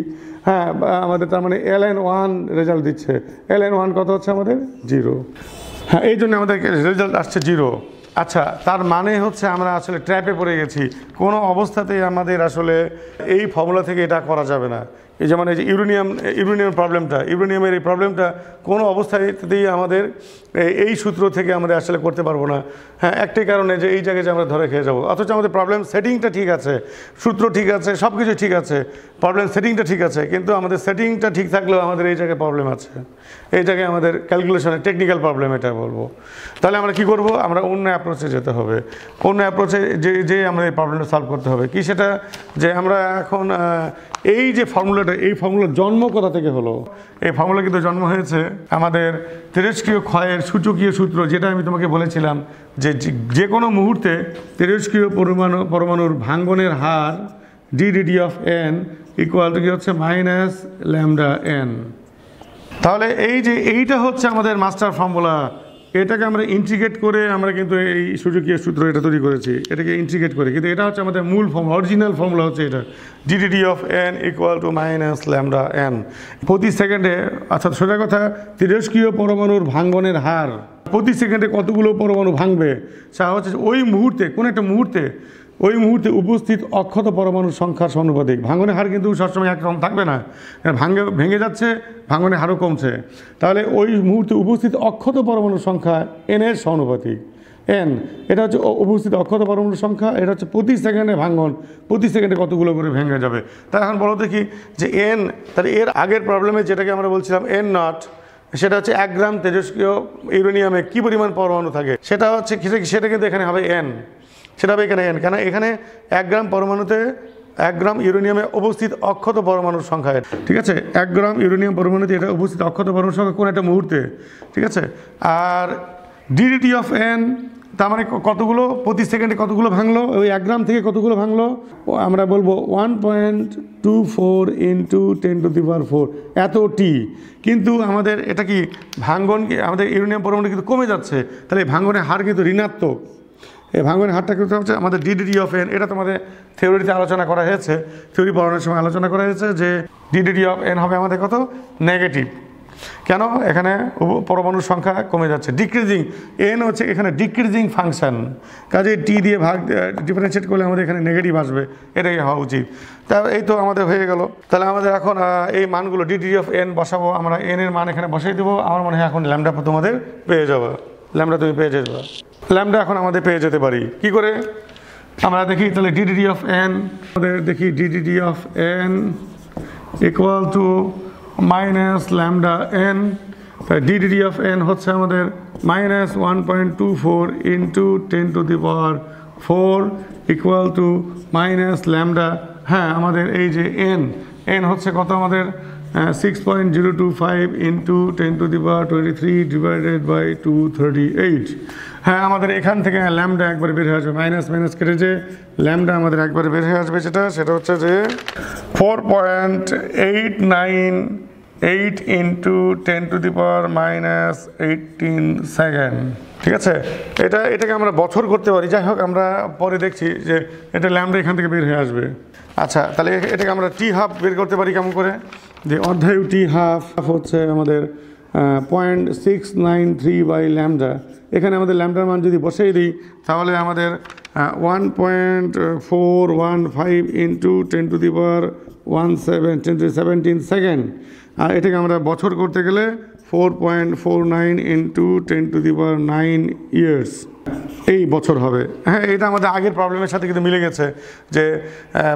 হ্যাঁ, আমাদের তার মানে ln 1 রেজাল্ট দিচ্ছে। ln 1 কত হচ্ছে আমাদের? 0। হ্যাঁ, এই জন্য আমাদের রেজাল্ট আসছে 0। আচ্ছা, তার মানে হচ্ছে আমরা আসলে ট্র্যাপে পড়ে গেছি। কোনো অবস্থাতেই আমাদের আসলে এই ফর্মুলা থেকে এটা করা যাবে না। এই যেমন এই যে ইউরেনিয়াম প্রবলেমটা, ইউরেনিয়ামের এই প্রবলেমটা কোনো অবস্থাতেই আমাদের এই সূত্র থেকে আমরা আসলে করতে পারবো না। হ্যাঁ, একটাই কারণে যে এই জায়গায় যে আমরা ধরে খেয়ে যাবো, অথচ আমাদের প্রবলেম সেটিংটা ঠিক আছে, সূত্র ঠিক আছে, সব কিছু ঠিক আছে, প্রবলেম সেটিংটা ঠিক আছে, কিন্তু আমাদের সেটিংটা ঠিক থাকলেও আমাদের এই জায়গায় প্রবলেম আছে, এই জায়গায় আমাদের ক্যালকুলেশনের টেকনিক্যাল প্রবলেম এটা বলবো। তাহলে আমরা কি করব? আমরা অন্য অ্যাপ্রোচে যেতে হবে, অন্য অ্যাপ্রোচে যে আমরা এই প্রবলেমটা সলভ করতে হবে। কি সেটা? যে আমরা এখন এই যে ফর্মুলাটা, এই ফর্মুলার জন্ম কোথা থেকে হলো? এই ফর্মুলা কিন্তু জন্ম হয়েছে আমাদের তেজস্ক্রিয় ক্ষয়ের সূচকীয় সূত্র, যেটা আমি তোমাকে বলেছিলাম যে কোনো মুহূর্তে তেজস্ক্রিয় পরমাণুর ভাঙ্গনের হার ddt of n equal to কি হচ্ছে মাইনাস ল্যামডা n। তাহলে এইটা হচ্ছে আমাদের মাস্টার ফর্মুলা। এটাকে আমরা ইন্টিগ্রেট করে আমরা কিন্তু এই সূচকীয় সূত্র এটা তৈরি করেছি, এটাকে ইন্টিগ্রেট করে, কিন্তু এটা হচ্ছে আমাদের মূল ফর্মুলা, অরিজিনাল ফর্মুলা হচ্ছে এটা, ddt of n equal to minus lambda n। প্রতি সেকেন্ডে, অর্থাৎ সোজা কথা, তেজস্ক্রিয় পরমাণুর ভাঙ্গনের হার প্রতি সেকেন্ডে কতগুলো পরমাণু ভাঙবে, সেটা হচ্ছে ওই মুহূর্তে, কোন একটা মুহূর্তে, ওই মুহূর্তে উপস্থিত অক্ষত পরমাণুর সংখ্যার সমানুপাতিক। ভাঙনের হার কিন্তু সবসময় একরকম থাকবে না, ভেঙে যাচ্ছে, ভাঙনের হারও কমছে। তাহলে ওই মুহূর্তে উপস্থিত অক্ষত পরমাণুর সংখ্যা n এর সমানুপাতিক। n এটা হচ্ছে উপস্থিত অক্ষত পরমাণুর সংখ্যা, এটা হচ্ছে প্রতি সেকেন্ডে ভাঙন, প্রতি সেকেন্ডে কতগুলো করে ভেঙে যাবে। তাই এখন বলো দেখি যে n, তাহলে এর আগের প্রবলেমে যেটাকে আমরা বলছিলাম n0, সেটা হচ্ছে 1 গ্রাম তেজস্ক্রিয় ইউরেনিয়ামে কী পরিমাণ পরমাণু থাকে, সেটা হচ্ছে সেটা কিন্তু এখানে হবে n, সেটা হবে এখানে n, কেন এখানে 1 গ্রাম পরমাণুতে 1 গ্রাম ইউরেনিয়ামে উপস্থিত অক্ষত পরমাণুর সংখ্যা, ঠিক আছে? 1 গ্রাম ইউরেনিয়াম পরমাণুতে এটা উপস্থিত অক্ষত পরমাণুর সংখ্যা কোন একটা মুহূর্তে, ঠিক আছে? আর ddt অফ n, তার মানে কতগুলো প্রতি সেকেন্ডে কতগুলো ভাঙলো, ওই 1 গ্রাম থেকে কতগুলো ভাঙলো, আমরা বলবো 1.24 ইন্টু 10⁴ এত টি। কিন্তু আমাদের এটা কি ভাঙ্গন, আমাদের ইউরেনিয়াম পরমাণু কিন্তু কমে যাচ্ছে, তাহলে এই ভাঙ্গনের হার কিন্তু ঋণাত্মক। এই ভাঙ্গনের হারটা কিন্তু হচ্ছে আমাদের ddt অফ n, এটা তোমাদের থিওরিতে আলোচনা করা হয়েছে, থিওরি পড়ানোর সময় আলোচনা করা হয়েছে যে ddt অফ n হবে আমাদের কত? নেগেটিভ। কেন? এখানে পরমাণুর সংখ্যা কমে যাচ্ছে, ডিক্রিজিং। n হচ্ছে এখানে ডিক্রিজিং ফাংশন, কাজে টি দিয়ে ডিফারেন্সিয়েট করলে আমাদের এখানে নেগেটিভ আসবে, এটাই হওয়া উচিত। তা এই তো আমাদের হয়ে গেল। তাহলে আমাদের এখন এই মানগুলো ddt অফ n বসাবো, আমরা n এর মান এখানে বসাই দেবো। আমার মনে হয় এখন ল্যামডা তোমাদের পেয়ে যাবে, ল্যামডা তুমি পেয়ে যাবে, ল্যামডা এখন আমাদের পেয়ে যেতে পারি। কি করে? আমরা দেখি তাহলে ddt অফ n, আমাদের দেখি ddt of n equal to minus lambda n। তাই ddt অফ n হচ্ছে আমাদের minus 1.24 into 10⁴ equal to minus lambda. হ্যাঁ, আমাদের এই যে n হচ্ছে কত আমাদের 6.025 ইন্টু 10⁻23 ডিভাইডেড বাই 238। হ্যাঁ, আমাদের এখান থেকে ল্যামডা একবার বের হয়ে আসবে, মাইনাস মাইনাস কেটে যে ল্যামডা আমাদের একবারে বের হয়ে আসবে, সেটা হচ্ছে যে 4.89 8 ইন্টু 10⁻⁻18 সেকেন্ড। ঠিক আছে, এটাকে আমরা বছর করতে পারি। যাই হোক, আমরা পরে দেখছি যে এটা ল্যামডা এখান থেকে বের হয়ে আসবে। আচ্ছা, তাহলে এটাকে আমরা টি হাফ বের করতে পারি কেমন করে, যে অর্ধায়ু টি হাফ হচ্ছে আমাদের 0.693 বাই ল্যামডা। এখানে আমাদের ল্যামডার মান যদি বসিয়ে দিই তাহলে আমাদের 1.415 ইন্টু 10⁻17 সেকেন্ড। আর এটাকে আমরা বছর করতে গেলে 4.49 ইন্টু 10⁹ ইয়ার্স, এই বছর হবে। হ্যাঁ, এটা আমাদের আগের প্রবলেমের সাথে কিন্তু মিলে গেছে যে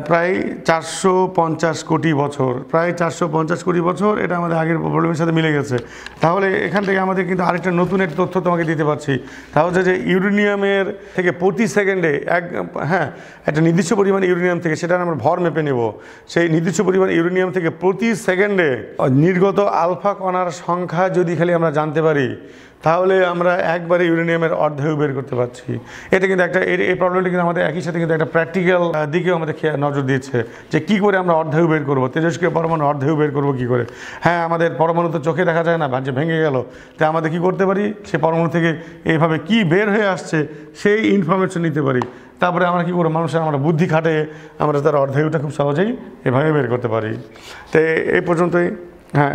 প্রায় 450 কোটি বছর, প্রায় 450 কোটি বছর, এটা আমাদের আগের প্রবলেমের সাথে মিলে গেছে। তাহলে এখান থেকে আমাদের কিন্তু আরেকটা নতুন একটা তথ্য তোমাকে দিতে পারছি। তা হচ্ছে যে ইউরেনিয়ামের থেকে প্রতি সেকেন্ডে একটা নির্দিষ্ট পরিমাণ ইউরেনিয়াম থেকে, সেটা আমরা ভর মেপে নেব, সেই নির্দিষ্ট পরিমাণ ইউরেনিয়াম থেকে প্রতি সেকেন্ডে নির্গত আলফা কণার সংখ্যা যদি খালি আমরা জানতে পারি, তাহলে আমরা একবারে ইউরেনিয়ামের অর্ধায়ু বের করতে পারছি। এটা কিন্তু এই প্রবলেমটা কিন্তু আমাদের একই সাথে কিন্তু একটা প্র্যাকটিক্যাল দিকেও আমাদের নজর দিচ্ছে, যে কী করে আমরা অর্ধায়ু বের করবো, তেজস্ক্রিয় পরমাণু অর্ধায়ু বের করবো কী করে। হ্যাঁ, আমাদের পরমাণু তো চোখে দেখা যায় না, যে ভেঙে গেল, তাই আমাদের কী করতে পারি, সে পরমাণু থেকে এইভাবে কি বের হয়ে আসছে সেই ইনফরমেশন নিতে পারি। তারপরে আমরা কী করবো, মানুষের আমরা বুদ্ধি খাটে আমরা তার অর্ধায়ুটা খুব সহজেই এভাবে বের করতে পারি। তো এই পর্যন্তই। হ্যাঁ।